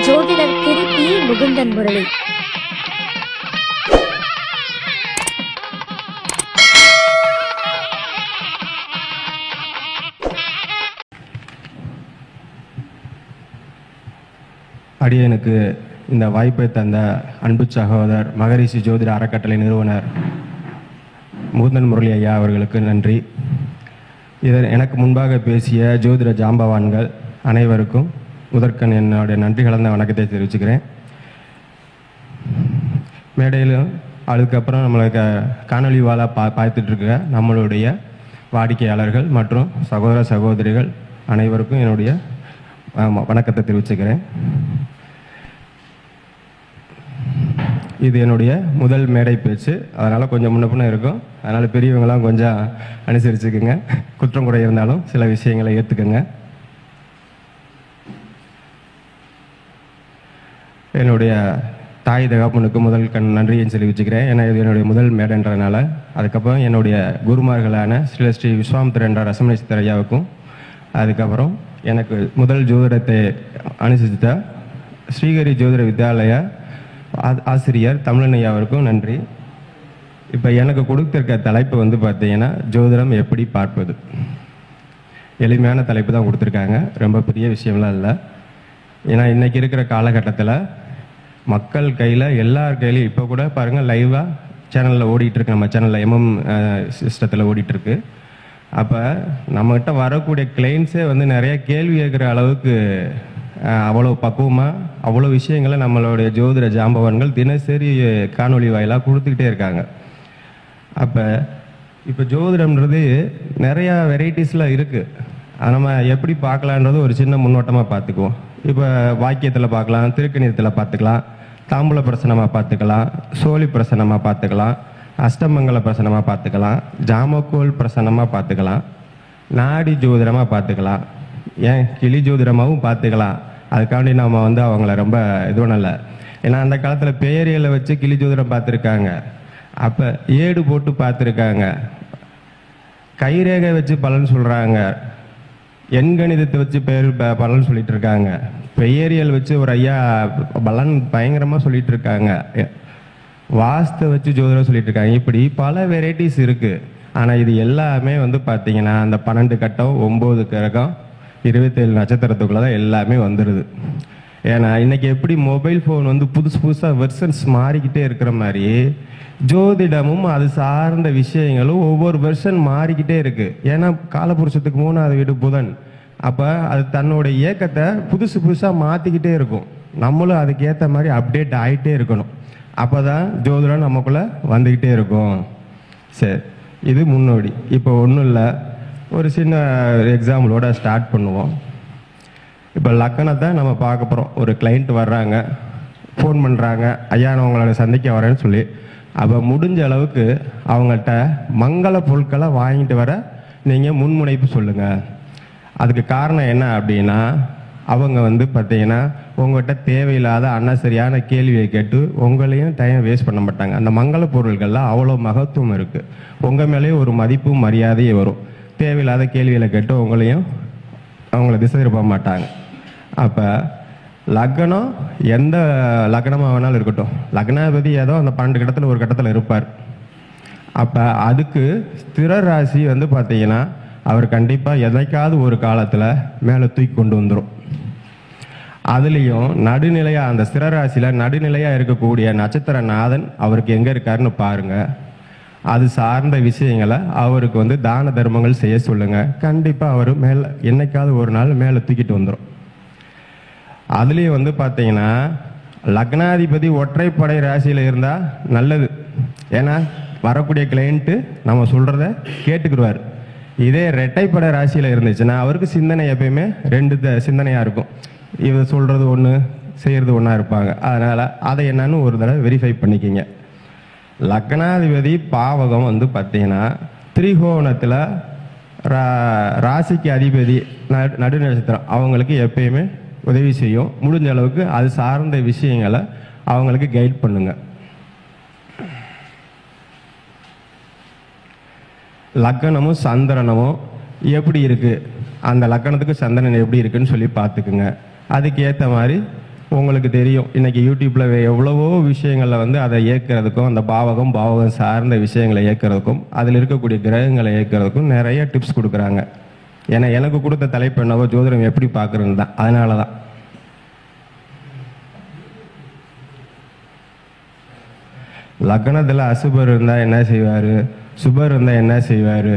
ஜோதிடர் திரு பி. முகுந்தன் முரளி. அடியனுக்கு இந்த வாய்ப்பை தந்த அன்பு சகோதரர் மகரிஷி ஜோதிட அறக்கட்டளை நிறுவனர் முகுந்தன் முரளி ஐயா அவர்களுக்கு நன்றி. எனக்கு முன்பாக பேசிய ஜோதிட ஜாம்பவான்கள் அனைவருக்கும் முதற்கண் என்னுடைய நன்றி கலந்த வணக்கத்தை தெரிவிச்சுக்கிறேன். மேடையிலும் அதுக்கப்புறம் நம்மளுக்கு காணொலி வாழ பார்த்துட்டு இருக்கிற நம்மளுடைய வாடிக்கையாளர்கள் மற்றும் சகோதர சகோதரிகள் அனைவருக்கும் என்னுடைய வணக்கத்தை தெரிவிச்சுக்கிறேன். இது என்னுடைய முதல் மேடை பேச்சு, அதனால் கொஞ்சம் முன்ன பின்ன இருக்கும். அதனால் பெரியவங்களாம் கொஞ்சம் அனுசரிச்சுக்குங்க. குற்றம் குறை இருந்தாலும் சில விஷயங்களை ஏற்றுக்குங்க. என்னுடைய தாய் தகப்பனுக்கு முதல் நன்றியை சொல்லி வச்சுக்கிறேன். ஏன்னா இது என்னுடைய முதல் மேடைன்றதுனால. அதுக்கப்புறம் என்னுடைய குருமார்களான ஸ்ரீ விஸ்வாமித்திர என்ற ரசமணேஸ்வரர் ஐயாவுக்கும், அதுக்கப்புறம் எனக்கு முதல் ஜோதிடத்தை அனுசரித்த ஸ்ரீஹரி ஜோதிட வித்யாலயா ஆசிரியர் தமிழன் ஐயாவிற்கும் நன்றி. இப்போ எனக்கு கொடுத்திருக்க தலைப்பு வந்து பார்த்தீங்கன்னா ஜோதிடம் எப்படி பார்ப்பது. எளிமையான தலைப்பு தான் கொடுத்துருக்காங்க, ரொம்ப பெரிய விஷயம்லாம் இல்லை. ஏன்னா இன்றைக்கி இருக்கிற காலகட்டத்தில் மக்கள் கையில் எல்லார் கையிலையும் இப்போ கூட பாருங்கள் லைவாக சேனலில் ஓடிட்டுருக்கு, நம்ம சேனலில் எம்எம் சிஸ்டத்தில் ஓடிட்டுருக்கு. அப்போ நம்மகிட்ட வரக்கூடிய கிளைண்ட்ஸே வந்து நிறைய கேள்வி கேட்குற அளவுக்கு அவ்வளோ பக்குவமாக அவ்வளோ விஷயங்களை நம்மளுடைய ஜோதிட ஜாம்பவான்கள் தினசரி காணொலி வாயிலாக கொடுத்துக்கிட்டே இருக்காங்க. அப்போ இப்போ ஜோதிடம்ன்றது நிறையா வெரைட்டிஸில் இருக்குது. அதை நம்ம எப்படி பார்க்கலான்றது ஒரு சின்ன முன்னோட்டமாக பார்த்துக்குவோம். இப்போ வாக்கியத்தில் பார்க்கலாம், திருக்கணிதத்தில் பார்த்துக்கலாம், தாம்பூல பிரசனமாக பார்த்துக்கலாம், சோழி பிரசனமாக பார்த்துக்கலாம், அஷ்டமங்கல பிரசனமாக பார்த்துக்கலாம், ஜாமக்கோல் பிரசனமாக பார்த்துக்கலாம், நாடி ஜோதிடமாக பார்த்துக்கலாம், ஏன் கிளி ஜோதிடமாகவும் பார்த்துக்கலாம். அதுக்காண்டி நம்ம வந்து அவங்கள ரொம்ப இது பண்ணலை. ஏன்னா அந்த காலத்தில் பேரியலை வச்சு கிளி ஜோதிடம் பார்த்துருக்காங்க, அப்போ ஏடு போட்டு பார்த்துருக்காங்க, கைரேகை வச்சு பலன் சொல்கிறாங்க, எண்கணிதத்தை வச்சு பலன் சொல்லிட்டு இருக்காங்க, பெயரியல் வச்சு ஒரு ஐயா பலன் பயங்கரமாக சொல்லிட்டு இருக்காங்க, வாஸ்து வச்சு ஜோதிடம் சொல்லிட்டு இருக்காங்க. இப்படி பல வெரைட்டிஸ் இருக்குது. ஆனால் இது எல்லாமே வந்து பார்த்தீங்கன்னா அந்த 12 கட்டம் 9 கிரகம் 27 நட்சத்திரத்துக்குள்ள தான் எல்லாமே வந்துடுது. ஏன்னா இன்னைக்கு எப்படி மொபைல் ஃபோன் வந்து புதுசு புதுசாக வெர்ஷன்ஸ் மாறிக்கிட்டே இருக்கிற மாதிரி ஜோதிடமும் அது சார்ந்த விஷயங்களும் ஒவ்வொரு வெர்ஷன் மாறிக்கிட்டே இருக்குது. ஏன்னா காலபுருஷத்துக்கு 3வது வீடு புதன். அப்போ அது தன்னோட இயக்கத்தை புதுசு புதுசாக மாற்றிக்கிட்டே இருக்கும். நம்மளும் அதுக்கேற்ற மாதிரி அப்டேட் ஆகிட்டே இருக்கணும். அப்போ தான் ஜோதிடம் நமக்குள்ளே வந்துக்கிட்டே இருக்கும். சரி, இது முன்னோடி. இப்போ ஒன்றும் இல்லை, ஒரு சின்ன எக்ஸாம்பிளோட ஸ்டார்ட் பண்ணுவோம். இப்போ லக்கணத்தை நம்ம பார்க்க போகிறோம். ஒரு கிளைண்ட் வர்றாங்க, ஃபோன் பண்ணுறாங்க, ஐயா நான் உங்களை சந்திக்க வரேன்னு சொல்லி. அப்போ முடிஞ்ச அளவுக்கு அவங்கள்ட்ட மங்கள பொருட்களை வாங்கிட்டு வர நீங்கள் முன்முனைப்பு சொல்லுங்கள். அதுக்கு காரணம் என்ன அப்படின்னா, அவங்க வந்து பார்த்தீங்கன்னா உங்கள்கிட்ட தேவையில்லாத அன்னசரியான கேள்வியை கேட்டு உங்களையும் டைம் வேஸ்ட் பண்ண மாட்டாங்க. அந்த மங்கள பொருள்கள்லாம் அவ்வளோ மகத்துவம் இருக்குது. உங்கள் மேலேயும் ஒரு மதிப்பும் மரியாதையும் வரும். தேவையில்லாத கேள்விகளை கேட்டு உங்களையும் அவங்கள திசை திருப்ப மாட்டாங்க. அப்போ லக்னம் எந்த லக்னமாக வேணாலும் இருக்கட்டும், லக்னாதிபதி ஏதோ அந்த 12 கட்டத்தில் ஒரு கட்டத்தில் இருப்பார். அப்போ அதுக்கு ஸ்திர ராசி வந்து பார்த்தீங்கன்னா அவர் கண்டிப்பாக எதைக்காவது ஒரு காலத்தில் மேலே தூக்கி கொண்டு வந்துடும். அதுலேயும் நடுநிலையாக அந்த ஸ்திர ராசியில் நடுநிலையாக இருக்கக்கூடிய நட்சத்திர நாதன் அவருக்கு எங்கே இருக்காருன்னு பாருங்கள். அது சார்ந்த விஷயங்களை அவருக்கு வந்து தான தர்மங்கள் செய்ய சொல்லுங்கள். கண்டிப்பாக அவர் மேலே என்னைக்காவது ஒரு நாள் மேலே தூக்கிட்டு வந்துடும். அதுலேயும் வந்து பார்த்தீங்கன்னா லக்னாதிபதி ஒற்றைப்படை ராசியில் இருந்தால் நல்லது. ஏன்னா வரக்கூடிய கிளைண்ட்டு நம்ம சொல்கிறத கேட்டுக்கிடுவார். இதே ரெட்டைப்படை ராசியில் இருந்துச்சுன்னா அவருக்கு சிந்தனை எப்பயுமே 2 சிந்தனையாக இருக்கும். இவர் சொல்கிறது ஒன்று, செய்கிறது ஒன்றா இருப்பாங்க. அதனால் அதை என்னன்னு ஒரு தடவை வெரிஃபை பண்ணிக்கிங்க. லக்னாதிபதி பாவகம் வந்து பார்த்தீங்கன்னா திரிகோணத்தில் ராசிக்கு அதிபதி நடு நட்சத்திரம் அவங்களுக்கு எப்பயுமே உதவி செய்யும். முடிஞ்ச அளவுக்கு அது சார்ந்த விஷயங்களை அவங்களுக்கு கைட் பண்ணுங்க. லக்கணமும் சந்திரனமும் எப்படி இருக்குது, அந்த லக்கணத்துக்கு சந்திரன் எப்படி இருக்குன்னு சொல்லி பார்த்துக்குங்க. அதுக்கு ஏற்ற மாதிரி உங்களுக்கு தெரியும் இன்னைக்கு யூடியூப்ல எவ்வளவோ விஷயங்களில் வந்து அதை இயக்கிறதுக்கும் அந்த பாவகம் சார்ந்த விஷயங்களை இயக்கிறதுக்கும் அதில் இருக்கக்கூடிய கிரகங்களை இயக்கிறதுக்கும் நிறைய டிப்ஸ் கொடுக்குறாங்க. ஏன்னா எனக்கு கொடுத்த தலைப்பு என்னவோ ஜோதிடம் எப்படி பார்க்குறது தான். அதனால தான் லக்னத்தில் அசுபர் இருந்தால் என்ன செய்வார், சுபர் இருந்தால் என்ன செய்வார்,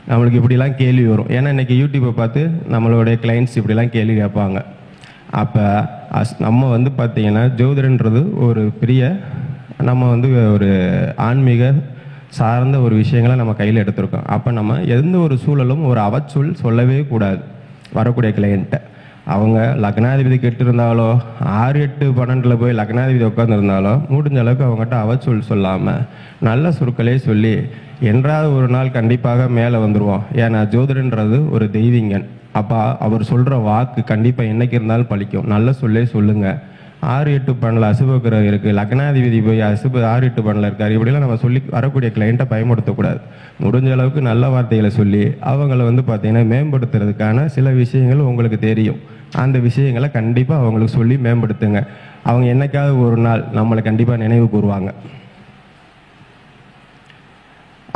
நம்மளுக்கு இப்படிலாம் கேள்வி வரும். ஏன்னா இன்றைக்கி யூடியூப்பை பார்த்து நம்மளுடைய கிளைண்ட்ஸ் இப்படிலாம் கேள்வி கேட்பாங்க. அப்போ நம்ம வந்து பார்த்திங்கன்னா ஜோதிடன்றது ஒரு பெரிய நம்ம வந்து ஒரு ஆன்மீக சார்ந்த ஒரு விஷயங்களை நம்ம கையில் எடுத்திருக்கோம். அப்போ நம்ம எந்த ஒரு சூழலும் ஒரு அவச்சொல் சொல்லவே கூடாது வரக்கூடிய கிளையண்ட்டை. அவங்க லக்னாதிபதி கெட்டு இருந்தாலோ 6, 8, 12 போய் லக்னாதிபதி உட்காந்துருந்தாலோ முடிஞ்ச அளவுக்கு அவங்ககிட்ட அவச்சொல் சொல்லாமல் நல்ல சொற்களே சொல்லி என்றாவது ஒரு நாள் கண்டிப்பாக மேலே வந்துடுவோம். ஏன்னா ஜோதிடன்றது ஒரு தெய்வீங்கன். அப்போ அவர் சொல்கிற வாக்கு கண்டிப்பாக என்றைக்கு இருந்தாலும் பழிக்கும். நல்ல சொல்லே சொல்லுங்கள். 6, 8, 12 அசுப கிரகம் இருக்குது, லக்னாதிபதி போய் 6, 8, 12 இருக்கார், இப்படிலாம் நம்ம சொல்லி வரக்கூடிய கிளைண்ட்டை பயன்படுத்தக்கூடாது. முடிஞ்ச அளவுக்கு நல்ல வார்த்தைகளை சொல்லி அவங்கள வந்து பார்த்திங்கன்னா மேம்படுத்துறதுக்கான சில விஷயங்கள் உங்களுக்கு தெரியும். அந்த விஷயங்களை கண்டிப்பாக அவங்களுக்கு சொல்லி மேம்படுத்துங்க. அவங்க என்னைக்காவது ஒரு நாள் நம்மளை கண்டிப்பாக நினைவு கூறுவாங்க.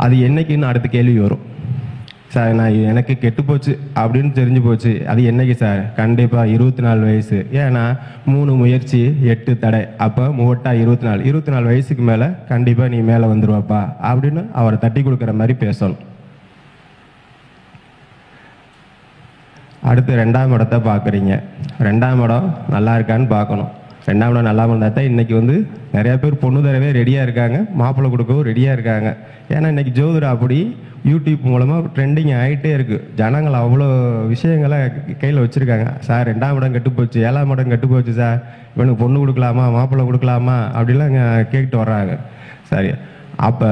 அது என்னைக்குன்னு அடுத்த கேள்வி வரும். சார் நான் எனக்கு கெட்டு போச்சு அப்படின்னு தெரிஞ்சு போச்சு, அது என்னைக்கு சார்? கண்டிப்பாக 24 வயசு. ஏன்னா 3 முயற்சி 8 தடை. அப்போ 24 வயசுக்கு மேலே கண்டிப்பாக நீ மேலே வந்துடுவாப்பா அப்படின்னு அவரை தட்டி கொடுக்குற மாதிரி பேசணும். அடுத்து 2ஆம் இடத்தை பார்க்குறீங்க. 2ஆம் இடம் நல்லா இருக்கான்னு பார்க்கணும். 2ஆம் இடம் நல்லா இருந்தால் தான் இன்றைக்கி வந்து நிறையா பேர் பொண்ணு தரவே ரெடியாக இருக்காங்க, மாப்பிள்ளை கொடுக்கவும் ரெடியாக இருக்காங்க. ஏன்னா இன்றைக்கி ஜோதிடம் அப்படி யூடியூப் மூலமாக ட்ரெண்டிங் ஆகிட்டே இருக்குது. ஜனங்கள் அவ்வளோ விஷயங்களை கையில் வச்சுருக்காங்க. சார் 2ஆம் இடம் கெட்டு போச்சு, 7ஆம் இடம் கெட்டு போச்சு சார், இவனுக்கு பொண்ணு கொடுக்கலாமா, மாப்பிள்ளை கொடுக்கலாமா அப்படிலாம் கேட்டு வர்றாங்க. சரி, அப்போ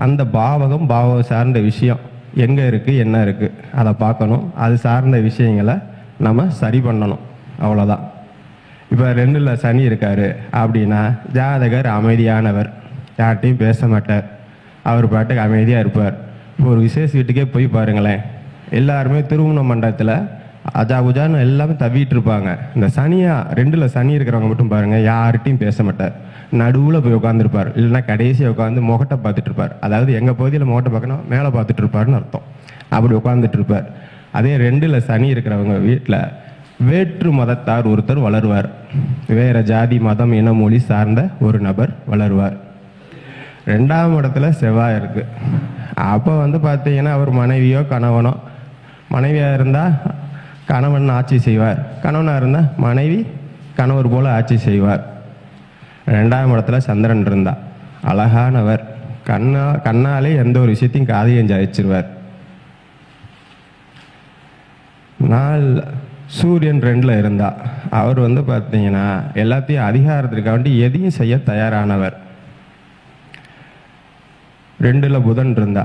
அந்த பாவகம் சார்ந்த விஷயம் எங்கே இருக்குது என்ன இருக்குது அதை பார்க்கணும். அது சார்ந்த விஷயங்களை நம்ம சரி பண்ணணும், அவ்வளோதான். இப்போ 2ல் சனி இருக்கார் அப்படின்னா ஜாதகர் அமைதியானவர், யார்கிட்டையும் பேச மாட்டார், அவர் பாட்டுக்கு அமைதியாக இருப்பார். இப்போ ஒரு விசேஷ வீட்டுக்கே போய் பாருங்களேன், எல்லாருமே திருமண மண்டபத்தில் அஜாபுஜான்னு எல்லாமே தவிட்டு இருப்பாங்க. இந்த 2ல் சனி இருக்கிறவங்க மட்டும் பாருங்கள், யார்கிட்டையும் பேச மாட்டார், நடுவில் போய் உட்காந்துருப்பார், இல்லைன்னா கடைசியாக உட்காந்து முகட்டை பார்த்துட்டு இருப்பார். அதாவது எங்கள் பகுதியில் முகட்டை பார்க்கணும், மேலே பார்த்துட்டு இருப்பாருன்னு அர்த்தம். அப்படி உட்காந்துட்டு இருப்பார். அதே 2ல் சனி இருக்கிறவங்க வீட்டில் வேற்று மதத்தார் ஒருத்தர் வளருவார், வேற ஜாதி மதம் இன மொழி சார்ந்த ஒரு நபர் வளருவார். 2ஆம் இடத்துல செவ்வாய் இருக்கு. அப்போ வந்து பார்த்தீங்கன்னா அவர் மனைவியோ கணவனோ, மனைவியாக இருந்தால் கணவன் ஆட்சி செய்வார், கணவனாக இருந்தால் மனைவி கணவர் போல ஆட்சி செய்வார். 2ஆம் இடத்துல சந்திரன் இருந்தா அழகானவர், கண்ணாலே எந்த ஒரு விஷயத்தையும் காதையும் ஜாயிச்சிருவார். சூரியன் 2ல் இருந்தா அவர் வந்து பார்த்தீங்கன்னா எல்லாத்தையும் அதிகாரத்திற்காண்டி எதையும் செய்ய தயாரானவர். 2ல் புதன் இருந்தா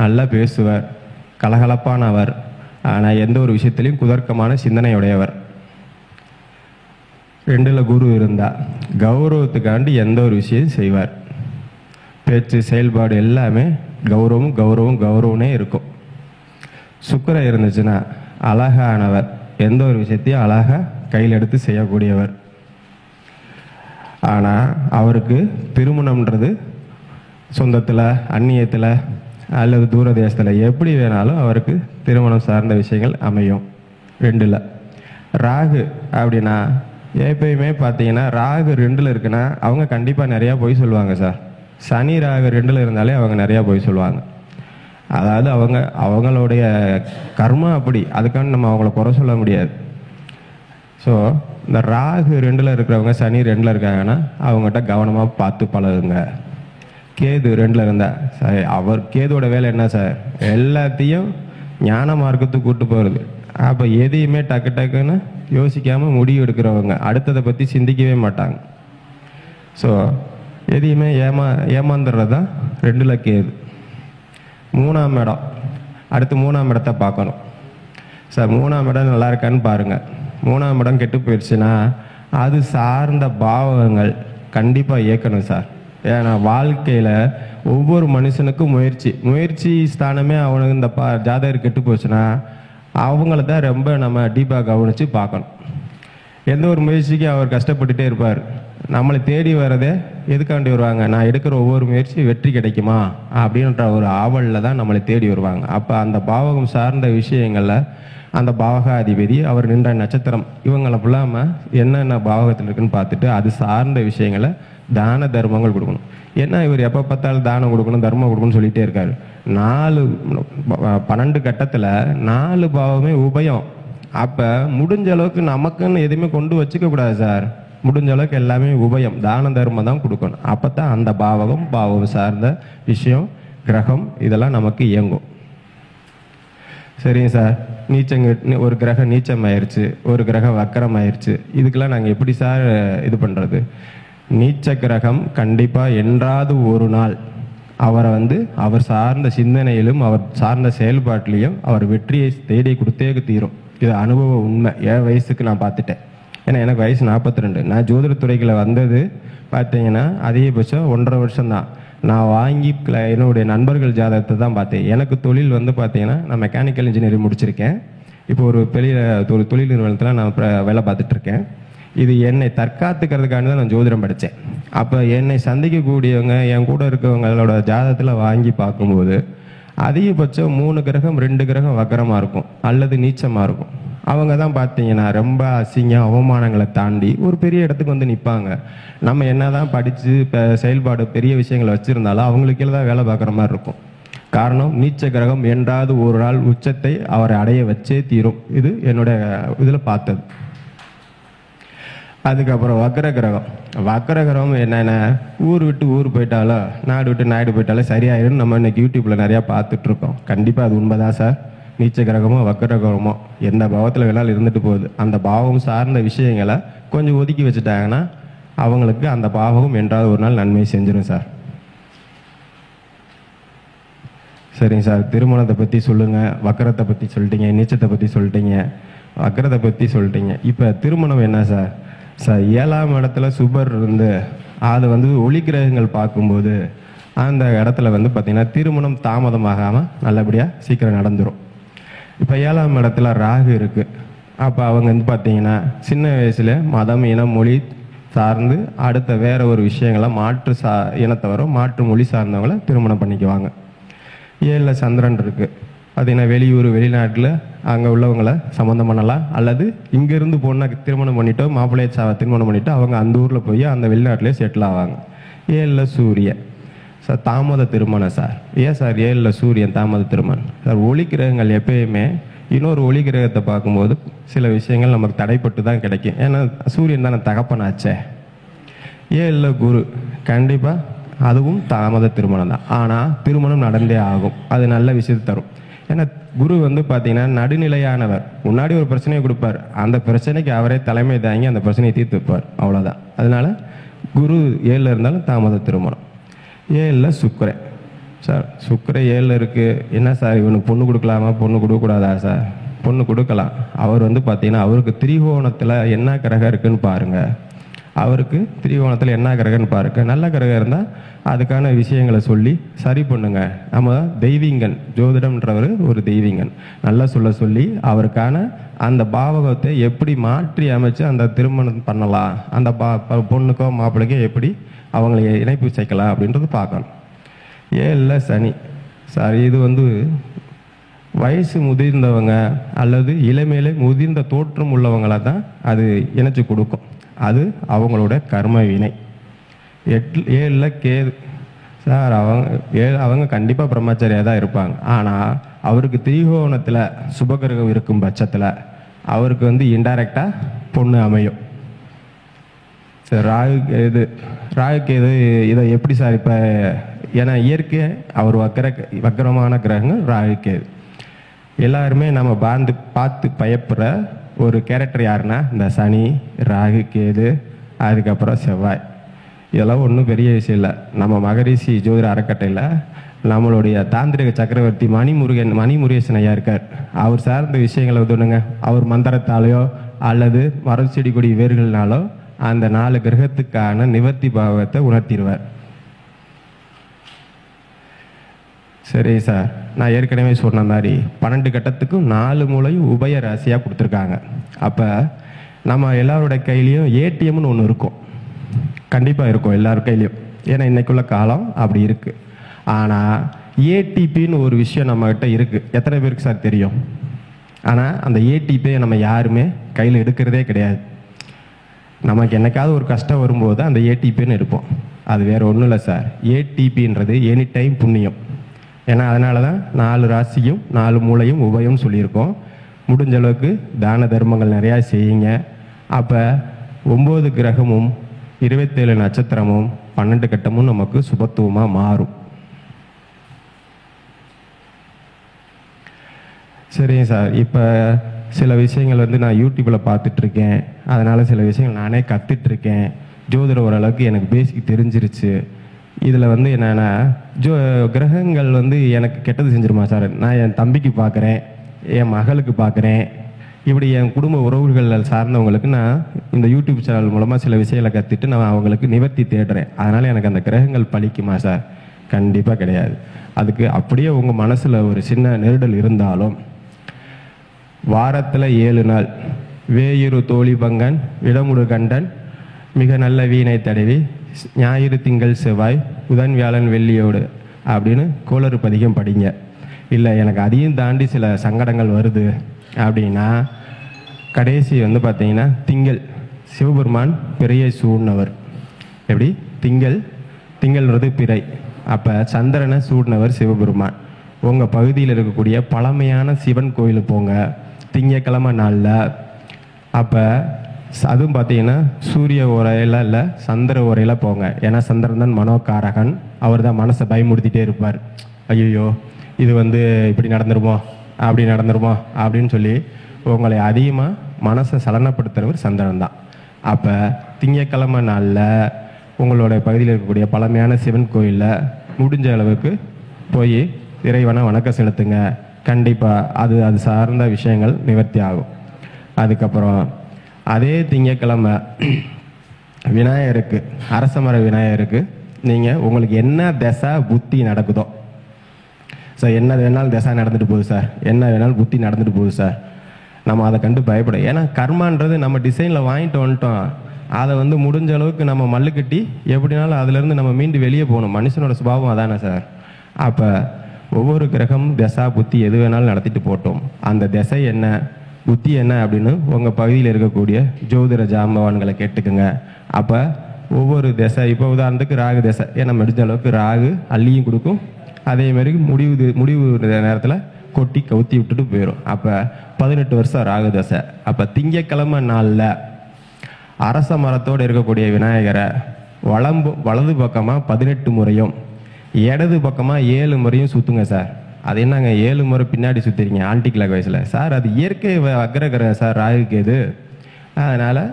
நல்லா பேசுவார், கலகலப்பானவர், ஆனால் எந்த ஒரு விஷயத்திலையும் குதர்க்கமான சிந்தனையுடையவர். 2ல் குரு இருந்தா கௌரவத்துக்காண்டி எந்த ஒரு விஷயம் செய்வார், பேச்சு செயல்பாடு எல்லாமே கௌரவம்னே இருக்கும். சுக்கிரன் இருந்துச்சுன்னா அழகானவர், எந்த ஒரு விஷயத்தையும் அழகாக கையில் எடுத்து செய்யக்கூடியவர். ஆனால் அவருக்கு திருமணம்ன்றது சொந்தத்தில், அந்நியத்தில் அல்லது தூர தேசத்தில் எப்படி வேணாலும் அவருக்கு திருமணம் சார்ந்த விஷயங்கள் அமையும். 2ல் ராகு அப்படின்னா எப்பயுமே பார்த்தீங்கன்னா ராகு 2ல் இருக்குன்னா அவங்க கண்டிப்பாக நிறையா பொய் சொல்லுவாங்க சார். சனி ராகு 2ல் இருந்தாலே அவங்க நிறையா பொய் சொல்லுவாங்க. அதாவது அவங்களுடைய கர்மா அப்படி, அதுக்கான நம்ம அவங்கள குறை சொல்ல முடியாது. ஸோ இந்த ராகு 2ல் இருக்கிறவங்க சனி 2ல் இருக்காங்கன்னா அவங்ககிட்ட கவனமாக பார்த்து பழகுங்க. கேது 2ல் இருந்தா அவர் கேதுவோட வேலை என்ன சார்? எல்லாத்தையும் ஞான மார்க்கத்துக்கு கூட்டு போகிறது. அப்போ எதையுமே டக்குன்னு யோசிக்காமல் முடிவு எடுக்கிறவங்க, அடுத்ததை பற்றி சிந்திக்கவே மாட்டாங்க. ஸோ எதையுமே ஏமாந்துடுறது தான் 2ல் கேது. 3ஆம் இடம், அடுத்து 3ஆம் இடத்தை பார்க்கணும் சார். 3ஆம் இடம் நல்லா இருக்கான்னு பாருங்கள். 3ஆம் இடம் கெட்டு போயிடுச்சுன்னா அது சார்ந்த பாவகங்கள் கண்டிப்பாக இயக்கணும் சார். ஏன்னா வாழ்க்கையில் ஒவ்வொரு மனுஷனுக்கும் முயற்சி ஸ்தானமே அவனுக்கு இந்த ஜாதகர் கெட்டு போச்சுன்னா அவங்கள தான் ரொம்ப நம்ம டீப்பாக கவனித்து பார்க்கணும். எந்த ஒரு முயற்சிக்கும் அவர் கஷ்டப்பட்டுட்டே இருப்பார். நம்மளை தேடி வரதே எதுக்காண்டி வருவாங்க, நான் எடுக்கிற ஒவ்வொரு முயற்சி வெற்றி கிடைக்குமா அப்படின்ற ஒரு ஆவலில் தான் நம்மளை தேடி வருவாங்க. அப்போ அந்த பாவகம் சார்ந்த விஷயங்களில் அந்த பாவகாதிபதி அவர் நின்ற நட்சத்திரம் இவங்களை ஃபுல்லாமல் என்னென்ன பாவகத்தில் இருக்குன்னு பார்த்துட்டு அது சார்ந்த விஷயங்களை தான தர்மங்கள் கொடுக்கணும். ஏன்னா இவர் எப்போ பார்த்தாலும் தானம் கொடுக்கணும் தர்மம் கொடுக்கணும்னு சொல்லிகிட்டே இருக்காரு. 12 கட்டத்தில் 4 பாவமே உபயம். அப்போ முடிஞ்ச அளவுக்கு நமக்குன்னு எதுவுமே கொண்டு வச்சுக்க கூடாது சார். முடிஞ்ச அளவுக்கு எல்லாமே உபயம், தான தர்மம் தான் கொடுக்கணும். அப்போ தான் அந்த பாவகம் சார்ந்த விஷயம் கிரகம் இதெல்லாம் நமக்கு இயங்கும். சரிங்க சார், ஒரு கிரகம் நீச்சம் ஆயிடுச்சு, ஒரு கிரகம் வக்கரம் ஆயிடுச்சு, இதுக்கெல்லாம் நாங்கள் எப்படி சார் இது பண்ணுறது? நீச்ச கிரகம் கண்டிப்பாக என்றாவது ஒரு நாள் அவரை அவர் சார்ந்த சிந்தனையிலும் அவர் சார்ந்த செயல்பாட்டிலையும் அவர் வெற்றியை தேடி கொடுத்தே தீரும். இது அனுபவ உண்மை. என் வயசுக்கு நான் பார்த்துட்டேன். ஏன்னா எனக்கு வயசு 42. நான் ஜோதிடத்துறைகளை வந்தது பார்த்தீங்கன்னா அதிகபட்சம் 1.5 வருஷம்தான். நான் வாங்கி என்னுடைய நண்பர்கள் ஜாதகத்தை தான் பார்த்தேன். எனக்கு தொழில் பார்த்தீங்கன்னா நான் மெக்கானிக்கல் இன்ஜினியரிங் முடிச்சிருக்கேன். இப்போ ஒரு பெரிய ஒரு தொழில் நிறுவனத்தில் நான் வேலை பார்த்துட்ருக்கேன். இது என்னை தற்காத்துக்கிறதுக்காண்டி தான் நான் ஜோதிடம் படித்தேன். அப்போ என்னை சந்திக்கக்கூடியவங்க என் கூட இருக்கவங்களோட ஜாதகத்தில் வாங்கி பார்க்கும்போது அதிகபட்சம் 3 கிரகம் 2 கிரகம் வக்கரமாக இருக்கும் அல்லது நீச்சமாக இருக்கும். அவங்க தான் பார்த்தீங்கன்னா ரொம்ப அசிங்கம் அவமானங்களை தாண்டி ஒரு பெரிய இடத்துக்கு நிற்பாங்க. நம்ம என்ன தான் படித்து செயல்பாடு பெரிய விஷயங்களை வச்சுருந்தாலும் அவங்களுக்கு தான் வேலை பார்க்குற மாதிரி இருக்கும். காரணம், நீச்ச கிரகம் என்றாவது ஒரு நாள் உச்சத்தை அவரை அடைய வச்சே தீரும். இது என்னோட இதில் பார்த்தது. அதுக்கப்புறம் வக்கரகிரகம் என்னென்ன, ஊர் விட்டு ஊர் போயிட்டாலும் நாடு விட்டு நாடு போயிட்டாலும் சரியாயிடும். நம்ம இன்னைக்கு யூடியூப்பில் நிறையா பார்த்துட்ருக்கோம். கண்டிப்பாக அது உண்மைதான் சார். நீச்ச கிரகமோ வக்கரகிரகமோ எந்த பாவத்தில் வேணாலும் இருந்துட்டு போகுது. அந்த பாவம் சார்ந்த விஷயங்களை கொஞ்சம் ஒதுக்கி வச்சுட்டாங்கன்னா அவங்களுக்கு அந்த பாவகம் என்றாவது ஒரு நாள் நன்மை செஞ்சிடும் சார். சரிங்க சார், திருமணத்தை பற்றி சொல்லுங்கள். வக்கரத்தை பற்றி சொல்லிட்டீங்க, நீச்சத்தை பற்றி சொல்லிட்டீங்க, வக்கரத்தை பற்றி சொல்லிட்டீங்க. இப்போ திருமணம் என்ன சார்? 7ஆம் இடத்துல சுபர் இருந்து அது ஒளி கிரகங்கள் பார்க்கும்போது அந்த இடத்துல பார்த்தீங்கன்னா திருமணம் தாமதமாகாமல் நல்லபடியாக சீக்கிரம் நடந்துடும். இப்போ 7ஆம் இடத்துல ராகு இருக்குது. அப்போ அவங்க பார்த்தீங்கன்னா சின்ன வயசுல மதம் இனம் மொழி சார்ந்து அடுத்த வேற ஒரு விஷயங்களை மாற்று இனத்தவரோ மாற்று மொழி சார்ந்தவங்கள திருமணம் பண்ணிக்குவாங்க. 7ல் சந்திரன் இருக்குது. பார்த்தீங்கன்னா வெளியூர் வெளிநாட்டில் அங்கே உள்ளவங்களை சம்மந்தம் பண்ணலாம், அல்லது இங்கேருந்து பொண்ணை திருமணம் பண்ணிட்டோ மாப்பிள்ளையை திருமணம் பண்ணிவிட்டு அவங்க அந்த ஊரில் போய் அந்த வெளிநாட்டிலே செட்டில் ஆவாங்க. 7ல் சூரியன் சார் தாமத திருமணம் சார். ஏன் சார் 7ல் சூரியன் தாமத திருமணம் சார்? ஒளி கிரகங்கள் எப்பயுமே இன்னொரு ஒளி கிரகத்தை பார்க்கும்போது சில விஷயங்கள் நமக்கு தடைப்பட்டு தான் கிடைக்கும். ஏன்னா சூரியன் தானே தகப்பனாச்சே. 7ல் குரு, கண்டிப்பாக அதுவும் தாமத திருமணம் தான். ஆனால் திருமணம் நடந்தே ஆகும். அது நல்ல விஷயத்தை தரும். ஏன்னா குரு பார்த்தீங்கன்னா நடுநிலையானவர். முன்னாடி ஒரு பிரச்சனையை கொடுப்பார், அந்த பிரச்சனைக்கு அவரே தலைமை தாங்கி அந்த பிரச்சனையை தீர்த்து வைப்பார். அவ்வளோதான். அதனால குரு 7ல் இருந்தாலும் தாமத திருமணம். 7ல் சுக்கிரன் சார். சுக்கிரன் 7ல் இருக்குது. என்ன சார் இவனுக்கு பொண்ணு கொடுக்கலாமா, பொண்ணு கொடுக்கக்கூடாதா சார்? பொண்ணு கொடுக்கலாம். அவர் பார்த்தீங்கன்னா அவருக்கு திரிகோணத்தில் என்ன கிரகம் இருக்குன்னு பாருங்கள். அவருக்கு திரிகோணத்தில் என்ன கிரகம்னு பாருங்க. நல்ல கிரகம் இருந்தால் அதுக்கான விஷயங்களை சொல்லி சரி பண்ணுங்க. நம்ம தெய்வீங்கன், ஜோதிடம்ன்றவர் ஒரு தெய்வீங்கன். நல்லா சொல்லி அவருக்கான அந்த பாவகத்தை எப்படி மாற்றி அமைச்சு அந்த திருமணம் பண்ணலாம், அந்த பொண்ணுக்கோ மாப்பிள்ளைக்கோ எப்படி அவங்களை இணைப்பு சேர்க்கலாம் அப்படின்றது பார்க்கணும். 7ல் சனி சார். இது வயசு முதிர்ந்தவங்க அல்லது இளமையிலே முதிர்ந்த தோற்றம் உள்ளவங்களை தான் அது இணைச்சி கொடுக்கும். அது அவங்களோட கர்ம வினை. 7ல் கேது சார். அவங்க கண்டிப்பாக பிரம்மச்சாரியாக தான் இருப்பாங்க. ஆனால் அவருக்கு திரிகோணத்தில் சுபகிரகம் இருக்கும் பட்சத்தில் அவருக்கு இன்டைரக்டாக பொண்ணு அமையும் சார். ராகு கேது இதை எப்படி சார்? இப்போ ஏன்னா இயற்கை அவர் வக்கரமான கிரகங்கள் ராகு கேது. எல்லாருமே நம்ம பார்த்து பயப்படுற ஒரு கேரக்டர் யாருன்னா இந்த சனி, ராகு, கேது, அதுக்கப்புறம் செவ்வாய். இதெல்லாம் ஒன்றும் பெரிய விஷயம் இல்லை. நம்ம மகரிஷி ஜோதிட அறக்கட்டையில் நம்மளுடைய தாந்திரிக சக்கரவர்த்தி மணிமுருகேசன் ஐயா இருக்கார். அவர் சார்ந்த விஷயங்களை ஒன்றுங்க, அவர் மந்திரத்தாலேயோ அல்லது மரம் செடி கொடி வேர்கள்னாலோ அந்த 4 கிரகத்துக்கான நிவர்த்தி பாவத்தை உணர்த்திடுவார். சரி சார், நான் ஏற்கனவே சொன்ன மாதிரி 12 கட்டத்துக்கும் 4 மூலையும் உபய ராசியாக கொடுத்துருக்காங்க. அப்போ நம்ம எல்லாரோட கையிலையும் ஏடிஎம்னு ஒன்று இருக்கும், கண்டிப்பாக இருக்கும் எல்லார் கையிலையும். ஏன்னா இன்னைக்குள்ள காலம் அப்படி இருக்குது. ஆனால் ஏடிபின்னு ஒரு விஷயம் நம்மகிட்ட இருக்குது. எத்தனை பேருக்கு சார் தெரியும்? ஆனால் அந்த ஏடிபியை நம்ம யாருமே கையில் எடுக்கிறதே கிடையாது. நமக்கு என்னைக்காவது ஒரு கஷ்டம் வரும்போது அந்த ஏடிபின்னு இருப்போம். அது வேறு ஒன்றும் இல்லை சார். ஏடிபின்றது எனி டைம் புண்ணியம். ஏன்னா அதனால தான் 4 ராசியும் 4 மூலையும் உபயம் சொல்லியிருக்கோம். முடிஞ்ச அளவுக்கு தான தர்மங்கள் நிறையா செய்யுங்க. அப்போ 9 கிரகமும் 27 நட்சத்திரமும் 12 கட்டமும் நமக்கு சுபத்துவமாக மாறும். சரிங்க சார். இப்போ சில விஷயங்கள் வந்து நான் யூடியூப்பில் பார்த்துட்ருக்கேன், அதனால் சில விஷயங்கள் நானே கற்றுட்ருக்கேன். ஜோதிடம் ஓரளவுக்கு எனக்கு பேசிக் தெரிஞ்சிருச்சு. இதில் வந்து என்னென்னா கிரகங்கள் வந்து எனக்கு கெட்டது செஞ்சிருமா சார்? நான் என் தம்பிக்கு பார்க்குறேன், என் மகளுக்கு பார்க்குறேன், இப்படி என் குடும்ப உறவுகள் சார்ந்தவங்களுக்கு நான் இந்த யூடியூப் சேனல் மூலமாக சில விஷயங்களை கற்றுட்டு நான் அவங்களுக்கு நிவர்த்தி தேடுறேன். அதனால் எனக்கு அந்த கிரகங்கள் பழிக்குமா சார்? கண்டிப்பாக கிடையாது. அதுக்கு அப்படியே உங்கள் மனசில் ஒரு சின்ன நெருடல் இருந்தாலும் வாரத்தில் 7 நாள் வேயுறு தோழி பங்கன் விடமுடு கண்டன் மிக நல்ல வீணை தடவி ஞாயிறு திங்கள் செவ்வாய் புதன் வியாழன் வெள்ளியோடு அப்படின்னு கோளறு பதிகம் படிங்க. இல்லை எனக்கு அதையும் தாண்டி சில சங்கடங்கள் வருது அப்படின்னா கடைசி வந்து பார்த்தீங்கன்னா திங்கள் சிவபெருமான் பிறையை சூடினவர். எப்படி? திங்கள்ன்றது பிறை. அப்போ சந்திரனை சூடினவர் சிவபெருமான். உங்கள் பகுதியில் இருக்கக்கூடிய பழமையான சிவன் கோயிலுக்கு போங்க திங்கக்கிழமை நாளில். அப்போ அதுவும் பார்த்தீங்கன்னா சூரிய உரையில் இல்லை சந்திர உரையில் போங்க. ஏன்னா சந்திரன் தான் மனோகாரகன். அவர் தான் மனசை பயமுறுத்திட்டே இருப்பார். ஐயோ இது வந்து இப்படி நடந்துருமோ அப்படி நடந்துருமோ அப்படின்னு சொல்லி உங்களை அதிகமாக மனசை சலனப்படுத்துகிறவர் சந்திரன் தான். அப்போ திங்கக்கிழமை நாளில் உங்களோட பகுதியில் இருக்கக்கூடிய பழமையான சிவன் கோயிலில் முடிஞ்ச அளவுக்கு போய் இறைவனை வணக்கம் செலுத்துங்க. கண்டிப்பாக அது சார்ந்த விஷயங்கள் நிவர்த்தி ஆகும். அதுக்கப்புறம் அதே திங்கக்கிழமை விநாயகருக்கு அரசமர விநாயகருக்கு நீங்கள் உங்களுக்கு என்ன தசை புத்தி நடக்குதோ சார், என்ன வேணாலும் தசை நடந்துட்டு போகுது சார், என்ன வேணாலும் புத்தி நடந்துட்டு போகுது சார், நம்ம அதை கண்டு பயப்பட. ஏன்னா கர்மான்றது நம்ம டிசைனில் வாங்கிட்டு வந்துட்டோம். அதை வந்து முடிஞ்ச அளவுக்கு நம்ம மல்லு கட்டி எப்படினாலும் அதுலேருந்து நம்ம மீண்டு வெளியே போகணும். மனுஷனோட சுபாவம் அதானே சார். அப்போ ஒவ்வொரு கிரகம் தசா புத்தி எது வேணாலும் நடத்திட்டு போட்டோம். அந்த திசை என்ன புத்தி என்ன அப்படின்னு உங்கள் பகுதியில் இருக்கக்கூடிய ஜோதிட ஜாம்பவான்களை கேட்டுக்குங்க. அப்போ ஒவ்வொரு திசை, இப்போ உதாரணத்துக்கு ராகு திசை, ஏன்னா முடிஞ்ச அளவுக்கு ராகு அள்ளியும் கொடுக்கும், அதேமாரி முடிவு நேரத்தில் கொட்டி கவுத்தி விட்டுட்டு போயிடும். அப்போ 18 வருஷம் ராகு தசை. அப்போ திங்கக்கிழமை நாளில் அரச மரத்தோடு இருக்கக்கூடிய விநாயகரை வலது பக்கமாக 18 முறையும் இடது பக்கமாக 7 முறையும் சுற்றுங்க சார். அது என்னங்க 7 முறை பின்னாடி சுற்றுறீங்க ஆன்டி கிளாக் வயசில் சார்? அது இயற்கை அக்ரகிரகம் சார் ராகுக்கு எது. அதனால்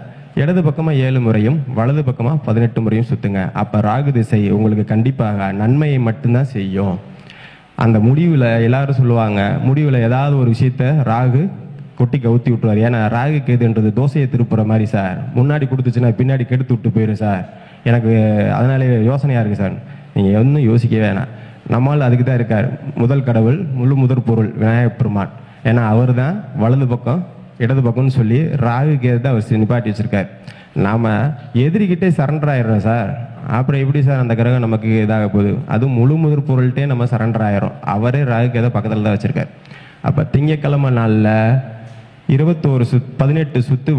இடது பக்கமாக 7 முறையும் வலது பக்கமாக 18 முறையும் சுற்றுங்க. அப்போ ராகு திசை உங்களுக்கு கண்டிப்பாக நன்மையை மட்டும்தான் செய்யும். அந்த முடிவில் எல்லாரும் சொல்லுவாங்க, முடிவில் ஏதாவது ஒரு விஷயத்த ராகு கொட்டி கவுத்தி விட்டுருவார். ஏன்னா ராகு கேதுன்றது தோசையை திருப்புற மாதிரி சார். முன்னாடி கொடுத்துச்சுன்னா பின்னாடி கெடுத்து விட்டு போயிடும் சார். எனக்கு அதனாலே யோசனையாக இருக்குது சார். நீங்கள் ஒன்றும் யோசிக்க வேணாம். நம்மால் அதுக்கு தான் இருக்கார். முதல் கடவுள் முதற் பொருள் விநாயகப் பெருமான். ஏன்னா அவர் தான் வலது பக்கம் இடது பக்கம்னு சொல்லி ராகு கேது தான் அவர் நிப்பாட்டி வச்சுருக்கார். நாம் எதிரிக்கிட்டே சரண்டர் ஆயிடுறோம் சார். அப்புறம் எப்படி சார் அந்த கிரகம் நமக்கு இதாக போகுது? அதுவும் முதற் பொருள்கிட்டே நம்ம சரண்டர் ஆயிரும். அவரே ராகு கேதை பக்கத்தில் தான் வச்சுருக்கார். அப்போ திங்கக்கிழமை நாளில் 18 சுற்று